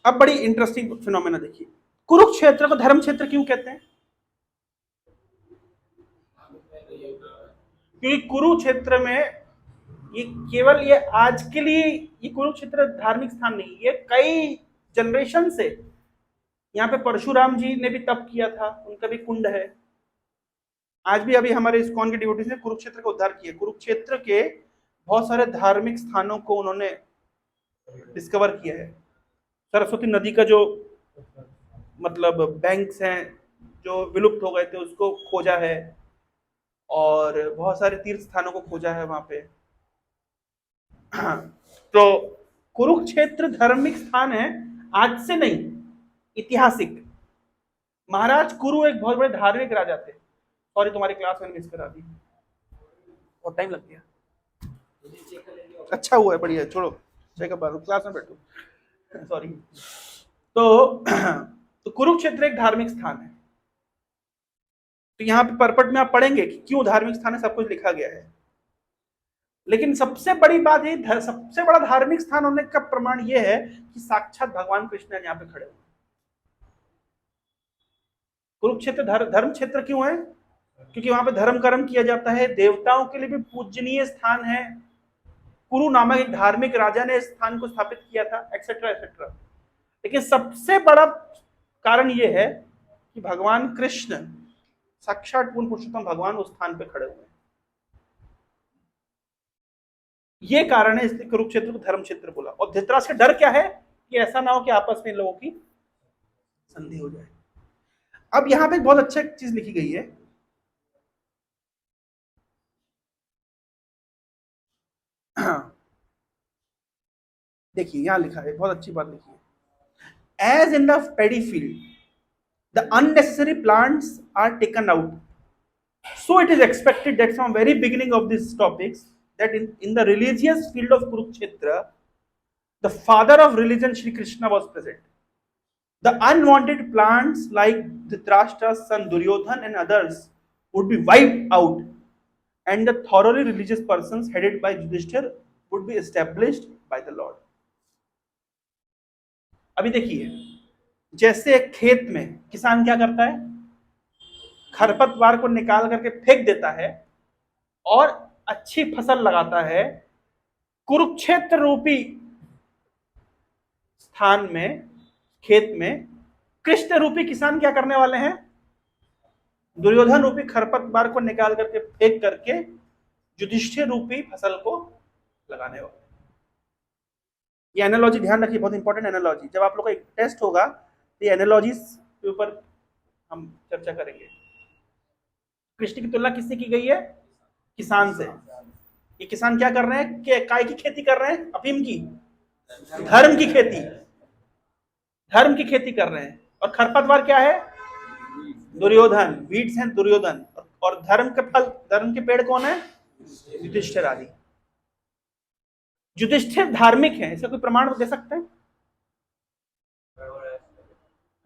अब बड़ी इंटरेस्टिंग फिनोमेना देखिए, कुरुक्षेत्र को धर्म क्षेत्र क्यों कहते हैं? क्योंकि कुरुक्षेत्र में ये केवल ये आज के लिए ये कुरुक्षेत्र धार्मिक स्थान नहीं, ये कई जनरेशन से यहाँ पे परशुराम जी ने भी तप किया था, उनका भी कुंड है। आज भी अभी हमारे इस्कॉन के डिवोटीज ने कुरुक्षेत्र का उद्धार किया। कुरुक्षेत्र के बहुत सारे धार्मिक स्थानों को उन्होंने डिस्कवर किया है। सरस्वती नदी का जो मतलब बैंक्स हैं जो विलुप्त हो गए थे उसको खोजा है, और बहुत सारे तीर्थ स्थानों को खोजा है वहां पे। तो कुरुक्षेत्र धार्मिक स्थान है, आज से नहीं, ऐतिहासिक। महाराज कुरु एक बहुत बड़े धार्मिक राजा थे। सॉरी, तुम्हारी क्लास मैंने मिस करा दी, और टाइम लग गया। अच्छा हुआ है, बढ़िया है, छोड़ो, चेकअप क्लास में बैठो, सॉरी। तो कुरुक्षेत्र एक धार्मिक स्थान है। तो यहाँ पे परपट में आप पढ़ेंगे कि क्यों धार्मिक स्थान है, सब कुछ लिखा गया है। लेकिन सबसे बड़ी बात ये, सबसे बड़ा धार्मिक स्थान होने का प्रमाण यह है कि साक्षात भगवान कृष्ण यहाँ पे खड़े हुए। कुरुक्षेत्र धर्म क्षेत्र क्यों है? क्योंकि वहां पे धर्म कर्म किया जाता है, देवताओं के लिए भी पूजनीय स्थान है। कुरु नामक एक धार्मिक राजा ने इस स्थान को स्थापित किया था, एक्सेट्रा एक्सेट्रा। लेकिन सबसे बड़ा कारण यह है कि भगवान कृष्ण, साक्षात पूर्ण पुरुषोत्तम भगवान, उस स्थान पे खड़े हुए हैं। ये कारण है, इसलिए कुरुक्षेत्र को धर्म क्षेत्र बोला। और धृतराष्ट्र का डर क्या है कि ऐसा ना हो कि आपस में इन लोगों की संधि हो जाए। अब यहां पे बहुत अच्छा चीज लिखी गई है, देखिए यहां लिखा है, बहुत अच्छी बात लिखी है। As in the paddy field the unnecessary plants are taken out, so it is expected that from very beginning of these topics that in the religious field of Kurukshetra, the father of religion Shri Krishna was present. The unwanted plants like Dhritarashtra's son Duryodhan and others would be wiped out, and the thoroughly religious persons headed by Yudhishthir would be established by the Lord. अभी देखिए, जैसे एक खेत में किसान क्या करता है, खरपतवार को निकाल करके फेंक देता है और अच्छी फसल लगाता है। कुरुक्षेत्र रूपी स्थान में, खेत में, कृष्ण रूपी किसान क्या करने वाले हैं? दुर्योधन रूपी खरपतवार को निकाल करके फेंक करके युधिष्ठिर रूपी फसल को लगाने वाले। ये एनालॉजी ध्यान रखिए, बहुत इंपॉर्टेंट एनालॉजी। जब आप लोग का एक टेस्ट होगा तो ये एनालॉजीज के ऊपर हम चर्चा करेंगे। कृष्ण की तुलना किससे की गई है? किसान से। ये किसान क्या कर रहे हैं? काय की खेती कर रहे हैं? अफीम की, धर्म की खेती, धर्म की खेती कर रहे हैं। और खरपतवार क्या है? दुर्योधन, वीड्स हैं दुर्योधन। और धर्म के फल, धर्म के पेड़ कौन है? युधिष्ठिर आदि। युधिष्ठिर धार्मिक है, इसका कोई प्रमाण दे सकते हैं?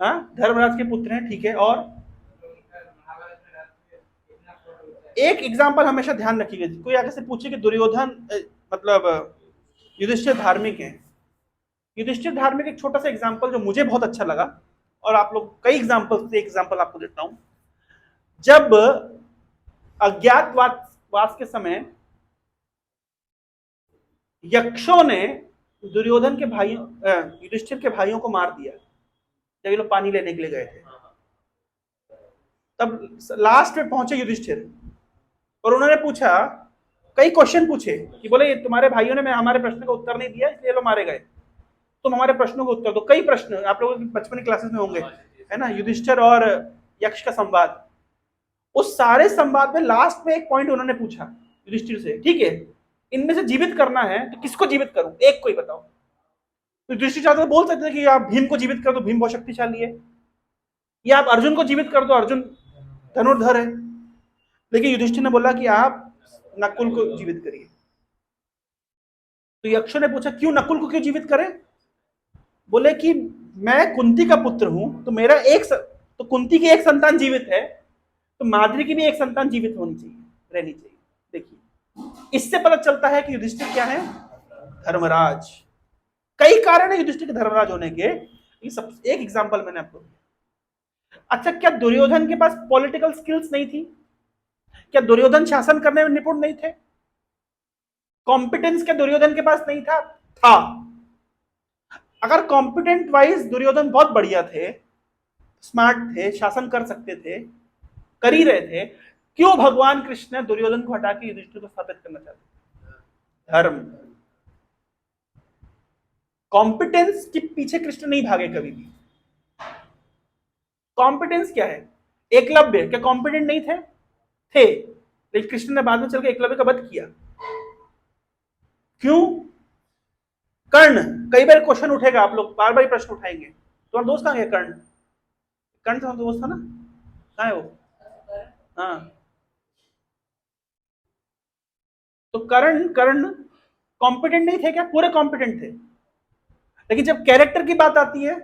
हाँ, धर्मराज के पुत्र हैं, ठीक है। और एक एग्जाम्पल हमेशा ध्यान रखिएगा, कोई आगे से पूछे कि दुर्योधन मतलब युधिष्ठिर धार्मिक है। युधिष्ठिर धार्मिक एक छोटा सा एग्जाम्पल जो मुझे बहुत अच्छा लगा, और आप लोग कई एग्जाम्पल से एग्जाम्पल आपको देता हूं। जब अज्ञातवास के समय यक्षों ने दुर्योधन के भाइयों, युधिष्ठिर के भाइयों को मार दिया जब ये लोग पानी लेने के लिए गए थे। तब लास्ट में पहुंचे युधिष्ठिर और उन्होंने पूछा, कई क्वेश्चन पूछे कि बोले तुम्हारे भाइयों ने हमारे प्रश्न का उत्तर नहीं दिया इसलिए लोग मारे गए, तुम हमारे प्रश्नों का उत्तर दो। कई प्रश्न आप लोगों की बचपन की क्लासेस में होंगे, है ना, युधिष्ठिर और यक्ष का संवाद। उस सारे संवाद में लास्ट में एक पॉइंट उन्होंने पूछा युधिष्ठिर से, ठीक है, इनमें से जीवित करना है तो किसको जीवित करूं, एक को ही बताओ। तो युधिष्ठिर चाहते तो बोल सकते थे कि आप भीम को जीवित कर दो, भीम बहुत शक्तिशाली है, या आप अर्जुन को जीवित कर दो, अर्जुन धनुर्धर है। लेकिन युधिष्ठिर ने बोला कि आप नकुल को जीवित करिए। तो यक्षों ने पूछा क्यों, नकुल को क्यों जीवित करें? बोले कि मैं कुंती का पुत्र हूं, तो मेरा तो कुंती की एक संतान जीवित है, तो माद्री की भी एक संतान जीवित होनी चाहिए, रहनी चाहिए। देखिए, इससे पता चलता है कि युधिष्ठिर क्या है? धर्मराज। कई कारण है युधिष्ठिर के धर्मराज होने के, ये सब एक एग्जांपल मैंने आपको। अच्छा, क्या दुर्योधन के पास पॉलिटिकल स्किल्स नहीं थी? क्या दुर्योधन शासन करने में निपुण नहीं थे? कॉम्पिटेंस क्या दुर्योधन के पास नहीं था? था। अगर कॉम्पिटेंट वाइज दुर्योधन बहुत बढ़िया थे, स्मार्ट थे, शासन कर सकते थे, कर ही रहे थे, क्यों भगवान कृष्ण ने दुर्योधन को हटा के युधिष्ठिर को स्थापित करना चाहते? धर्म। कॉम्पिटेंस के पीछे कृष्ण नहीं भागे कभी भी। कॉम्पिटेंस क्या है? एकलव्य क्या कॉम्पिटेंट नहीं थे? थे, लेकिन कृष्ण ने बाद में चल के एकलव्य का वध किया। क्यों? कर्ण, कई बार क्वेश्चन उठेगा, आप लोग बार बार प्रश्न उठाएंगे, तुम्हारा दोस्त कहाँ गया कर्ण? कर्ण तुम्हारा दोस्त था ना, कहाँ है वो? हाँ, तो कर्ण कर्ण कॉम्पिटेंट नहीं थे क्या? पूरे कॉम्पिटेंट थे, लेकिन जब कैरेक्टर की बात आती है,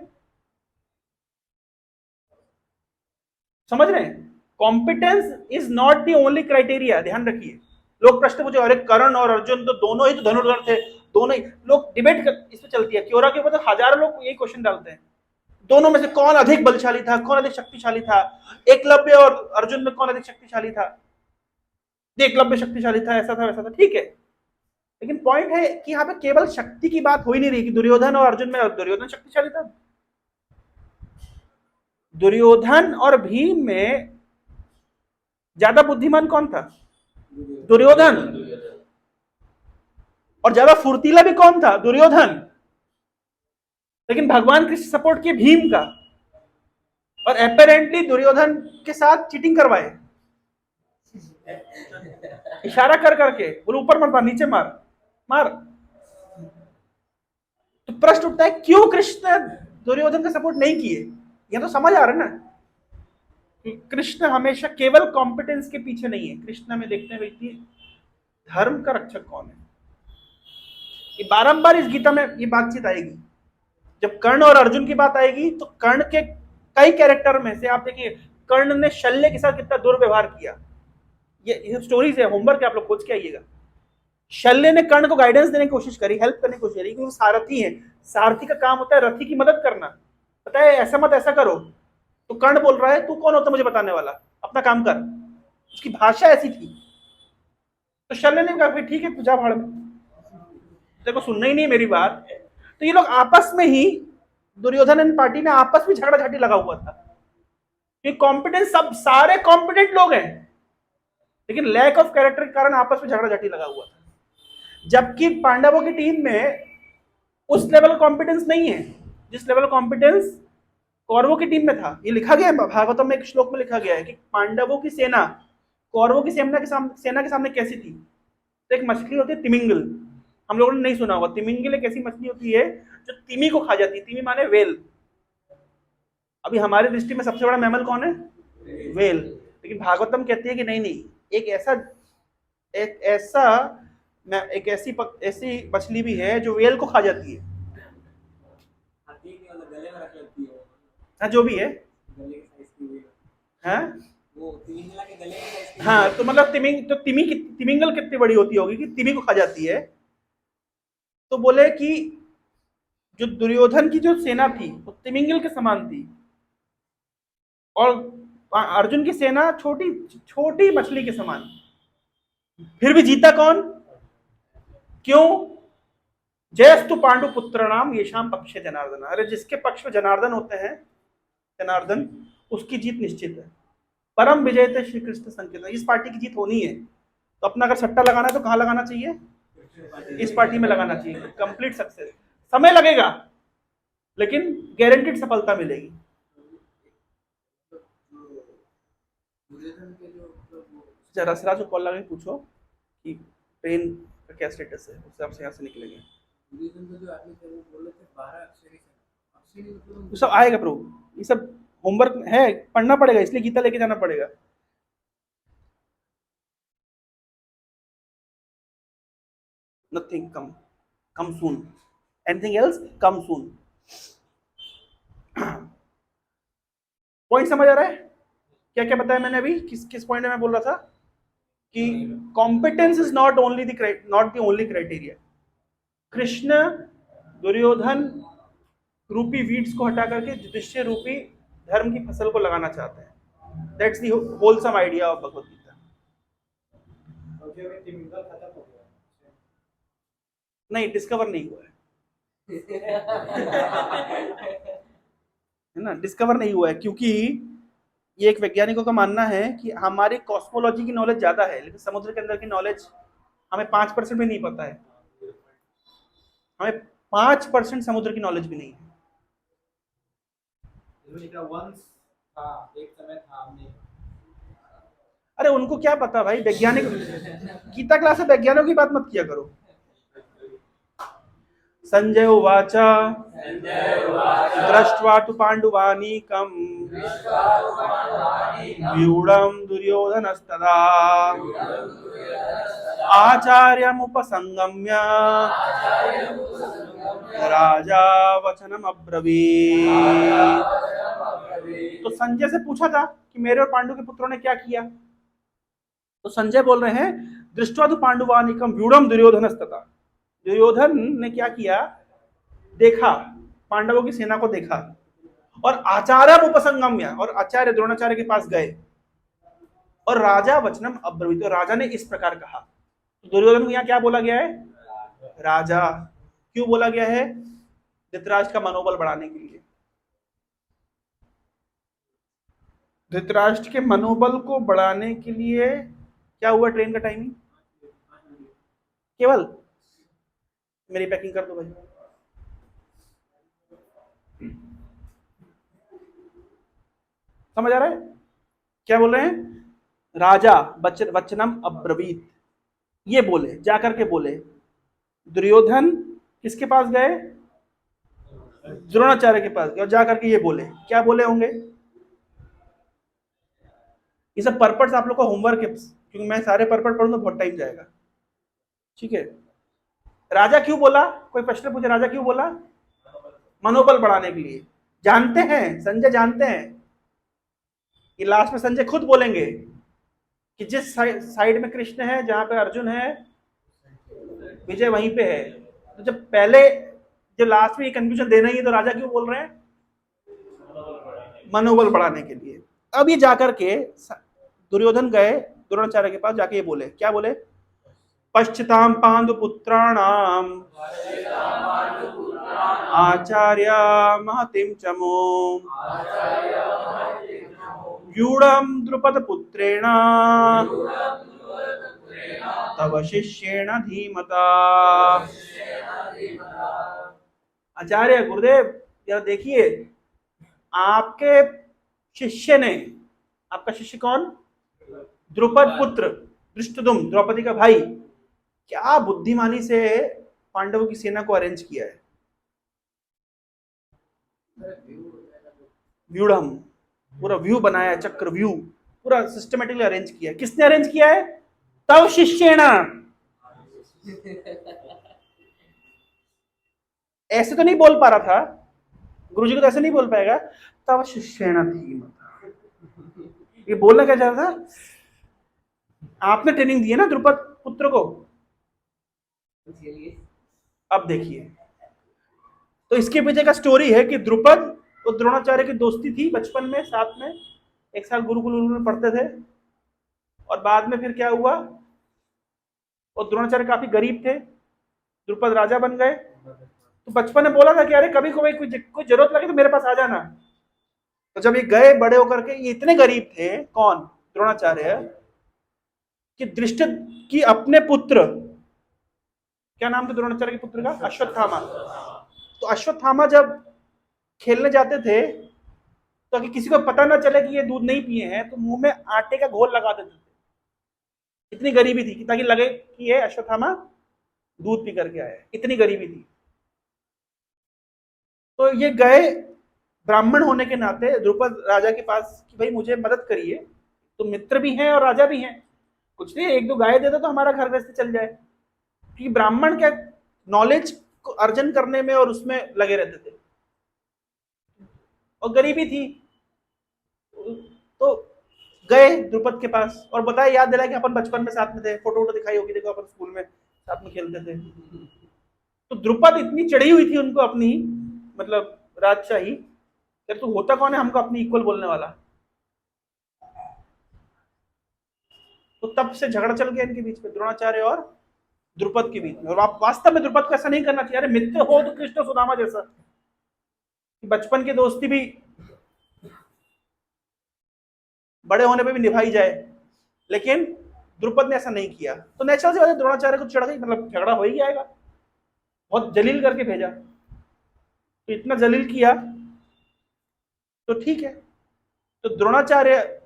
समझ रहे हैं, competence is not the only criteria, ध्यान रखिए। लोग प्रश्न पूछे, अरे कर्ण और अर्जुन तो दोनों ही तो धनुर्धर थे, दोनों ही, लोग डिबेट कर, इस पे चलती है, क्योरा के ऊपर तो हजारों लोग यही क्वेश्चन डालते हैं, दोनों में से कौन अधिक बलशाली था, कौन अधिक शक्तिशाली था, एकलव्य और अर्जुन में कौन अधिक शक्तिशाली था? एकलव्य शक्तिशाली था, ऐसा था वैसा था, ठीक है, लेकिन पॉइंट है कि यहाँ पे केवल शक्ति की बात हो ही नहीं रही कि दुर्योधन और अर्जुन में दुर्योधन शक्तिशाली था, दुर्योधन और भीम में ज्यादा बुद्धिमान कौन था? दुर्योधन। और ज्यादा फुर्तीला भी कौन था? दुर्योधन। लेकिन भगवान कृष्ण सपोर्ट किए भीम का, और अपेरेंटली दुर्योधन के साथ चीटिंग करवाए, इशारा कर करके बोले ऊपर मत मार, नीचे मार, मार। तो प्रश्न उठता है क्यों कृष्ण दुर्योधन का सपोर्ट नहीं किए? ये तो समझ आ रहा है ना, कृष्ण हमेशा केवल कॉम्पिटेंस के पीछे नहीं है, कृष्ण में देखते हैं व्यक्ति धर्म का रक्षक कौन है। ये बारंबार इस गीता में ये बातचीत आएगी, जब कर्ण और अर्जुन की बात आएगी तो कर्ण के कई कैरेक्टर में से आप देखिए, कर्ण ने शल्य के साथ कितना दुर्व्यवहार किया, ये स्टोरीज है, होमवर्क है, आप लोग खोज के आइएगा। शल्य ने कर्ण को गाइडेंस देने की कोशिश करी, हेल्प करने की कोशिश करी, क्योंकि वो सारथी है, सारथी का काम होता है रथी की मदद करना, पता है ऐसा मत ऐसा करो, तो कर्ण बोल रहा है तू कौन होता मुझे बताने वाला, अपना काम कर, उसकी भाषा ऐसी थी। तो शल्य ने कहा ठीक है तू जा भाड़ में, तेरे को सुनना ही नहीं मेरी बात। तो ये लोग आपस में ही, दुर्योधन एंड पार्टी में आपस में झगड़ा झाटी लगा हुआ था, कि कॉम्पिटेंस सब सारे कॉम्पिटेंट लोग हैं, लेकिन लैक ऑफ कैरेक्टर के कारण आपस में झगड़ा झाटी लगा हुआ था, जबकि पांडवों की टीम में उस लेवल का कॉम्पिटेंस नहीं है जिस लेवल का कॉम्पिटेंस कौरवों की टीम में था। ये लिखा गया है भागवतम में, एक श्लोक में लिखा गया है कि पांडवों की सेना कौरवों की सेना के सामने कैसी थी। तो एक मछली होती है तिमिंगल, हम लोगों ने नहीं सुना होगा, तिमिंगल एक ऐसी मछली होती है जो तिमी को खा जाती है, तिमी माने वेल। अभी हमारी दृष्टि में सबसे बड़ा मैमल कौन है? वेल। लेकिन भागवतम कहती है कि नहीं नहीं, एक ऐसी मछली भी है जो वेल को खा जाती है। गले में रख लेती है, हाँ जो भी है, गले के साइज की हाँ वो तिमिंगला के गले के साइज की। हाँ, तो मतलब तिमिंगल कितनी बड़ी होती होगी कि तिमी को खा जाती है। तो बोले कि जो दुर्योधन की जो सेना थी वो तिमिंगल के समान थी, और अर्जुन की सेना छोटी छोटी मछली के समान, फिर भी जीता कौन? क्यों? जयस्तु पांडु पुत्र नाम येषाम पक्षे जनार्दन। अरे जिसके पक्ष में जनार्दन होते हैं, जनार्दन, उसकी जीत निश्चित है। परम विजय थे श्री कृष्ण संकीर्तन। इस पार्टी की जीत होनी है, तो अपना अगर सट्टा लगाना है तो कहाँ लगाना चाहिए? इस पार्टी में लगाना चाहिए, कंप्लीट सक्सेस। समय लगेगा लेकिन गारंटीड सफलता मिलेगी। जरा रसराज को कॉल लगा के पूछो कि ट्रेन का क्या स्टेटस है, उससे आपसे यहाँ से निकलेंगे। तो सब आएगा प्रभु, ये सब होमवर्क है, पढ़ना पड़ेगा, इसलिए गीता लेके जाना पड़ेगा। नथिंग, कम सून, एनीथिंग एल्स कम सून। पॉइंट समझ आ रहा है? क्या क्या बताया मैंने अभी, किस पॉइंट में मैं बोल रहा था कि competence is not the only criteria. Krishna Duryodhana रूपी वीड्स को हटा करके युधिष्ठिर रूपी धर्म की फसल को लगाना चाहते हैं। That's the wholesome idea of Bhagavad Gita. नहीं, डिस्कवर नहीं हुआ है ना, डिस्कवर नहीं हुआ है, क्योंकि ये एक वैज्ञानिकों का मानना है कि हमारी कॉस्मोलॉजी की नॉलेज ज्यादा है, लेकिन समुद्र के अंदर की नॉलेज हमें 5% भी नहीं पता है। हमें 5% समुद्र की नॉलेज भी नहीं है। अरे उनको क्या पता भाई, वैज्ञानिक, गीता क्लास में वैज्ञानिकों की बात मत किया करो। संजय उवाच दृष्ट्वा तु पाण्डुवानीकं व्यूढं दुर्योधनस्तदा आचार्यमुपसंगम्य राजा वचनम् अब्रवीत्। तो संजय से पूछा था कि मेरे और पांडु के पुत्रों ने क्या किया। तो संजय बोल रहे हैं दृष्ट्वा तु पांडुवानीकं व्यूढं दुर्योधनस्तदा। दुर्योधन ने क्या किया, देखा, पांडवों की सेना को देखा, और आचार्य उपसंगम्य, और आचार्य द्रोणाचार्य के पास गए, और राजा वचनम अब्रवीत, तो राजा ने इस प्रकार कहा। तो दुर्योधन को यहाँ क्या बोला गया है, राजा। क्यों बोला गया है, धृतराष्ट्र का मनोबल बढ़ाने के लिए। धृतराष्ट्र के मनोबल को बढ़ाने के लिए क्या हुआ, ट्रेन का टाइमिंग केवल, मेरी पैकिंग कर दो भाई। समझ आ रहा है क्या बोल रहे हैं, राजा वचनम अब्रवीत, ये बोले, जाकर के बोले। दुर्योधन किसके पास गए, द्रोणाचार्य के पास गए, और जाकर के ये बोले। क्या बोले होंगे, ये सब पर्पस आप लोग का होमवर्क है, क्योंकि मैं सारे पर्पस पढ़ूंगा बहुत टाइम जाएगा, ठीक है। राजा क्यों बोला, कोई प्रश्न पूछे, राजा क्यों बोला, मनोबल बढ़ाने के लिए। जानते हैं, संजय जानते हैं, ये लास्ट में संजय खुद बोलेंगे कि जिस साइड में कृष्ण है, जहां पे अर्जुन है, विजय वहीं पे है। तो जब पहले, जो लास्ट में ये कंफ्यूजन देना ही है, तो राजा क्यों बोल रहे हैं, मनोबल बढ़ाने के लिए। अब ये जाकर के दुर्योधन गए द्रोणाचार्य के पास, जाके ये बोले, क्या बोले, पश्चिताम पांडुपुत्राणाम आचार्य महतिम चमो व्यूढं द्रुपद पुत्रेण तव शिष्येण धीमता। आचार्य गुरुदेव, जरा देखिए, आपके शिष्य ने, आपका शिष्य कौन, द्रुपद पुत्र धृष्टद्युम्न, द्रौपदी का भाई, क्या बुद्धिमानी से पांडवों की सेना को अरेंज किया है। व्यूढम, पूरा व्यू बनाया है, चक्र व्यू, पूरा सिस्टमेटिकली अरेंज किया है। किसने अरेंज किया है, तव शिष्येण। ऐसे तो नहीं बोल पा रहा था गुरुजी को, तो ऐसे नहीं बोल पाएगा, तव शिष्येण धीमता। ये बोलना क्या चाह रहा था, आपने ट्रेनिंग दी है ना द्रुपद पुत्र को। अब देखिए, तो इसके पीछे का स्टोरी है कि द्रुपद और द्रोणाचार्य की दोस्ती थी बचपन में, साथ में एक साल गुरुकुल में पढ़ते थे, और बाद में फिर क्या हुआ, और द्रोणाचार्य काफी गरीब थे, द्रुपद राजा बन गए। तो बचपन में बोला था कि अरे कभी कोई जरूरत लगे तो मेरे पास आ जाना। तो जब ये गए बड़े होकर के, ये इतने गरीब थे, कौन, द्रोणाचार्य, कि दृष्ट की अपने पुत्र, क्या नाम था द्रोणाचार्य के पुत्र का, अश्वत्थामा। तो अश्वत्थामा जब खेलने जाते थे, तो कि किसी को पता ना चले कि ये दूध नहीं पिए हैं, तो मुंह में आटे का घोल लगा देते थे। इतनी गरीबी थी, ताकि लगे कि ये अश्वत्थामा दूध पी करके आया है, इतनी गरीबी थी। तो ये गए ब्राह्मण होने के नाते द्रुपद राजा के पास कि भाई मुझे मदद करिए, तो मित्र भी हैं और राजा भी हैं, कुछ नहीं, एक दो गाय दे दो तो हमारा घर गृहस्थी चल जाए। क्योंकि ब्राह्मण क्या नॉलेज को अर्जन करने में और उसमें लगे रहते थे, और गरीबी थी। तो गए द्रुपद के पास और बताया, याद दिलाया कि अपन बचपन में साथ में थे, फोटो वोटो दिखाई होगी, देखो अपन स्कूल में साथ में खेलते थे। तो द्रुपद इतनी चढ़ी हुई थी उनको अपनी, मतलब राजशाही, यार तू होता कौन है हमको अपनी इक्वल बोलने वाला। तो तब से झगड़ा चल गया इनके बीच में, द्रोणाचार्य और द्रुपद के बीच में। और वास्तव में द्रुपद को ऐसा नहीं करना चाहिए, अरे मित्र हो तो कृष्ण सुदामा जैसा, बचपन की दोस्ती भी बड़े होने पे भी निभाई जाए, लेकिन द्रुपद ने ऐसा नहीं किया। तो नेचुरल सी बात है, द्रोणाचार्य को चढ़ गई, मतलब झगड़ा हो ही जाएगा, बहुत जलील करके भेजा। तो इतना जलील किया तो ठीक है। तो द्रोणाचार्य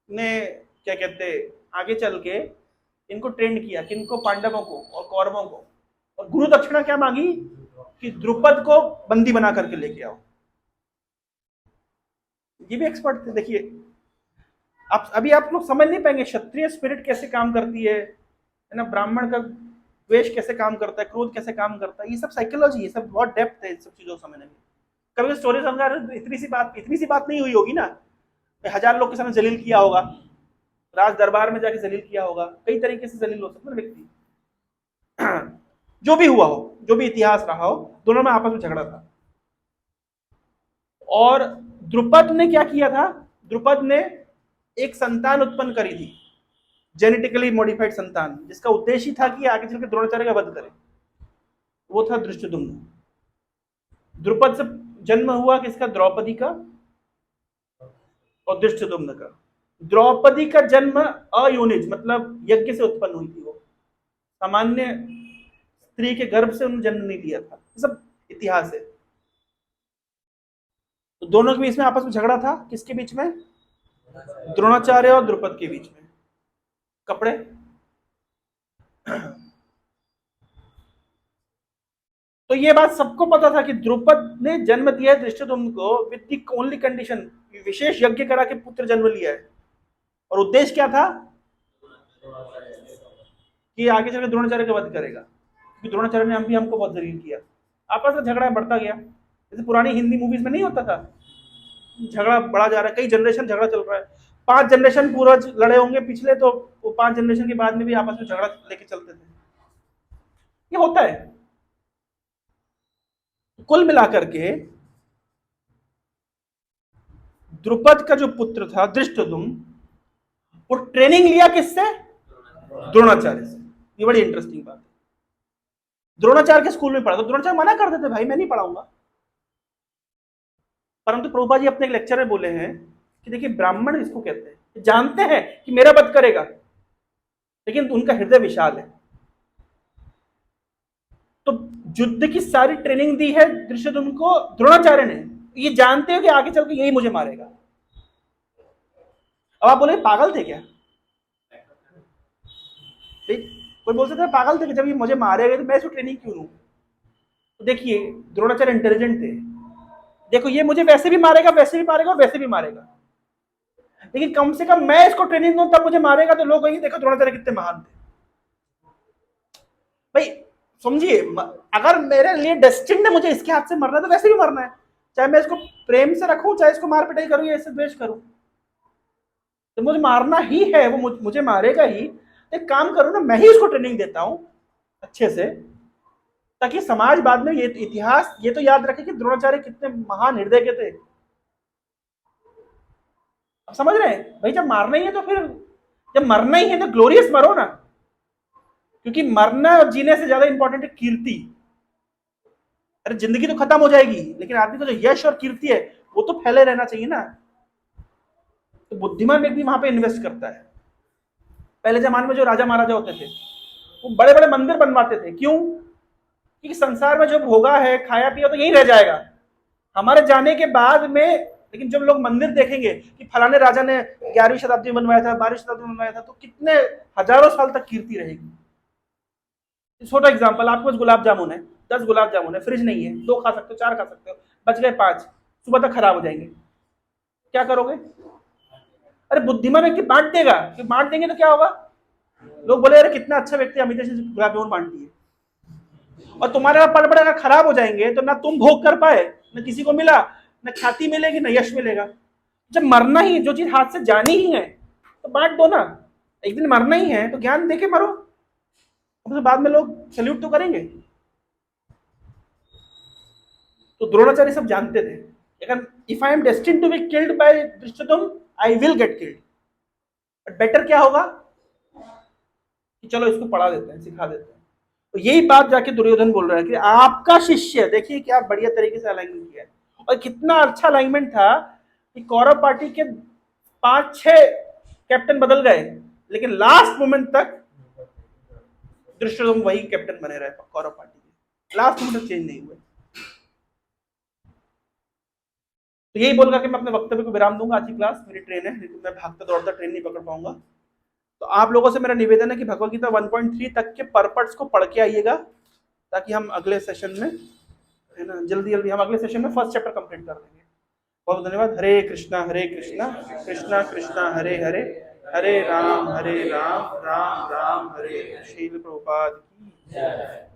ने क्या कहते, आगे चल के इनको ट्रेंड किया, किनको, पांडवों को और कौरवों को, और गुरु दक्षिणा क्या मांगी कि द्रुपद को बंदी बना करके लेके आओ। ये भी एक्सपर्ट थे। देखिए आप अभी आप लोग समझ नहीं पाएंगे क्षत्रिय स्पिरिट कैसे काम करती है ना, ब्राह्मण का द्वेष कैसे काम करता है, क्रोध कैसे काम करता है, ये सब साइकोलॉजी, ये सब बहुत डेप्थ है इन सब चीजों को समझने में। कभी स्टोरी समझा रहे इतनी सी बात नहीं हुई होगी ना, 1000 लोग के सामने जलील किया होगा, राज दरबार में जाके जलील किया होगा, कई तरीके से जलील हो सकता है व्यक्ति। जो भी हुआ हो, जो भी इतिहास रहा हो, दोनों में आपस में झगड़ा था। और द्रुपद ने क्या किया था, द्रुपद ने एक संतान उत्पन्न करी थी, जेनेटिकली मॉडिफाइड संतान, जिसका उद्देश्य था कि आगे चलकर द्रोणाचार्य का वध करे। वो था धृष्टद्युम्न। द्रुपद से जन्म हुआ किसका, द्रौपदी का और धृष्टद्युम्न का। द्रौपदी का जन्म अयोनिज मतलब यज्ञ से उत्पन्न हुई थी, वो सामान्य स्त्री के गर्भ से उन्होंने जन्म नहीं लिया था। ये सब इतिहास है। तो दोनों के बीच में आपस में झगड़ा था, किसके बीच में, द्रोणाचार्य और द्रुपद के बीच में। कपड़े तो ये बात सबको पता था कि द्रुपद ने जन्म दिया है धृष्टद्युम्न को विद द ओनली कंडीशन, विशेष यज्ञ करा के पुत्र जन्म लिया है। और उद्देश्य क्या था कि आगे चलकर द्रोणाचार्य का वध करेगा, क्योंकि द्रोणाचार्य ने हमको बहुत जलील किया। आपस में झगड़ा बढ़ता गया, जैसे पुरानी हिंदी मूवीज में नहीं होता था, झगड़ा बढ़ा जा रहा है, कई जनरेशन झगड़ा चल रहा है, 5 जनरेशन पूर्वज लड़े होंगे पिछले, तो वो 5 जनरेशन के बाद में भी आपस में झगड़ा लेके चलते थे। ये होता है। कुल मिलाकर के द्रुपद का जो पुत्र था धृष्टद्युम्न, वो ट्रेनिंग लिया किससे, द्रोणाचार्य से। ये बड़ी इंटरेस्टिंग बात है। द्रोणाचार्य के स्कूल में पढ़ा, तो द्रोणाचार्य मना कर देते, भाई मैं नहीं पढ़ाऊंगा। परंतु प्रभुपाद जी अपने एक लेक्चर में बोले हैं कि देखिए ब्राह्मण इसको कहते हैं, जानते हैं कि मेरा वध करेगा, लेकिन उनका हृदय विशाल है। तो युद्ध की सारी ट्रेनिंग दी है धृष्टद्युम्न को द्रोणाचार्य ने, ये जानते हो कि आगे चल के यही मुझे मारेगा। अब आप बोले पागल थे क्या, कोई बोल सकता है पागल थे कि जब ये मुझे मारेगा तो मैं इसको ट्रेनिंग क्यों लूं। तो देखिए द्रोणाचार्य इंटेलिजेंट थे, देखो ये मुझे वैसे भी मारेगा, वैसे भी मारेगा और वैसे भी मारेगा, लेकिन कम से कम मैं इसको ट्रेनिंग दूं तब मुझे मारेगा, तो लोग कहेंगे देखो द्रोणाचार्य कितने महान थे। भाई समझिए, अगर मेरे लिए डेस्टिन्ड है मुझे इसके हाथ से मरना है तो वैसे भी मरना है, चाहे मैं इसको प्रेम से रखूं, चाहे इसको मार पिटाई करूं या इससे द्वेष करूं, तो मुझे मारना ही है, वो मुझे मारेगा ही। एक काम करूं ना, मैं ही इसको ट्रेनिंग देता हूं अच्छे से, ताकि समाज बाद में ये इतिहास ये तो याद रखे कि द्रोणाचार्य कितने महान हृदय के थे। अब समझ रहे हैं भाई, जब मारना ही है तो फिर, जब मरना ही है तो ग्लोरियस मरो ना, क्योंकि मरना और जीने से ज्यादा इंपॉर्टेंट है कीर्ति। अरे जिंदगी तो खत्म हो जाएगी, लेकिन आदमी को जो यश और कीर्ति है वो तो फैले रहना चाहिए ना। तो बुद्धिमान व्यक्ति वहां पे इन्वेस्ट करता है। पहले जमाने में जो राजा महाराजा होते थे वो बड़े बड़े मंदिर बनवाते थे, क्यों, क्योंकि संसार में जो भोगा है खाया पिया तो यही रह जाएगा हमारे जाने के बाद में। लेकिन जब लोग मंदिर देखेंगे कि फलाने राजा ने 11वीं शताब्दी में बनवाया था, 12वीं शताब्दी में बनवाया था, तो कितने हजारों साल तक कीर्ति रहेगी। छोटा एग्जाम्पल, आपके पास गुलाब जामुन है, 10 गुलाब जामुन है, फ्रिज नहीं है, 2 खा सकते हो, 4 खा सकते हो, बच गए 5, सुबह तक खराब हो जाएंगे, क्या करोगे। अरे बुद्धिमान व्यक्ति बांट देगा, कि बांट देंगे तो क्या होगा, लोग बोले अरे कितना अच्छा व्यक्ति अमित से गुलाब जामुन बांट दिए। और तुम्हारे पड़ पड़ेगा खराब हो जाएंगे तो ना तुम भोग कर पाए, न किसी को मिला, न ख्याति मिलेगी, न यश मिलेगा। जब मरना ही, जो चीज हाथ से जानी ही है तो बांट दो ना, एक दिन मरना ही है तो ज्ञान देके मरो, तो बाद में लोग सल्यूट तो करेंगे। तो द्रोणाचार्य सब जानते थे, अगर if I am destined to be killed by Dhrishtadyumna I will get killed, but better क्या होगा कि चलो इसको पढ़ा देते हैं, सिखा देते हैं। तो यही बात जाके दुर्योधन बोल रहा है कि आपका शिष्य, देखिए क्या बढ़िया तरीके से अलाइनमेंट किया है, और कितना अच्छा अलाइनमेंट था कि कौरव पार्टी के 5-6 कैप्टन बदल गए, लेकिन लास्ट मोमेंट तक धृष्टद्युम्न वही कैप्टन बने रहे कौरव पार्टी के, लास्ट मोमेंट तक चेंज नहीं हुए। तो यही बोल करके मैं अपने वक्तव्य को विराम दूंगा। आज की क्लास मेरी ट्रेन है, लेकिन मैं भागता दौड़ता ट्रेन नहीं पकड़ पाऊंगा। तो आप लोगों से मेरा निवेदन है कि भगवद गीता 1.3 तक के पर्पट्स को पढ़ के आइएगा, ताकि हम अगले सेशन में, है ना, जल्दी जल्दी हम अगले सेशन में फर्स्ट चैप्टर कंप्लीट कर देंगे। बहुत बहुत धन्यवाद। हरे कृष्णा कृष्णा कृष्णा हरे हरे, हरे राम राम राम हरे हरे। श्रील प्रभुपाद की जय।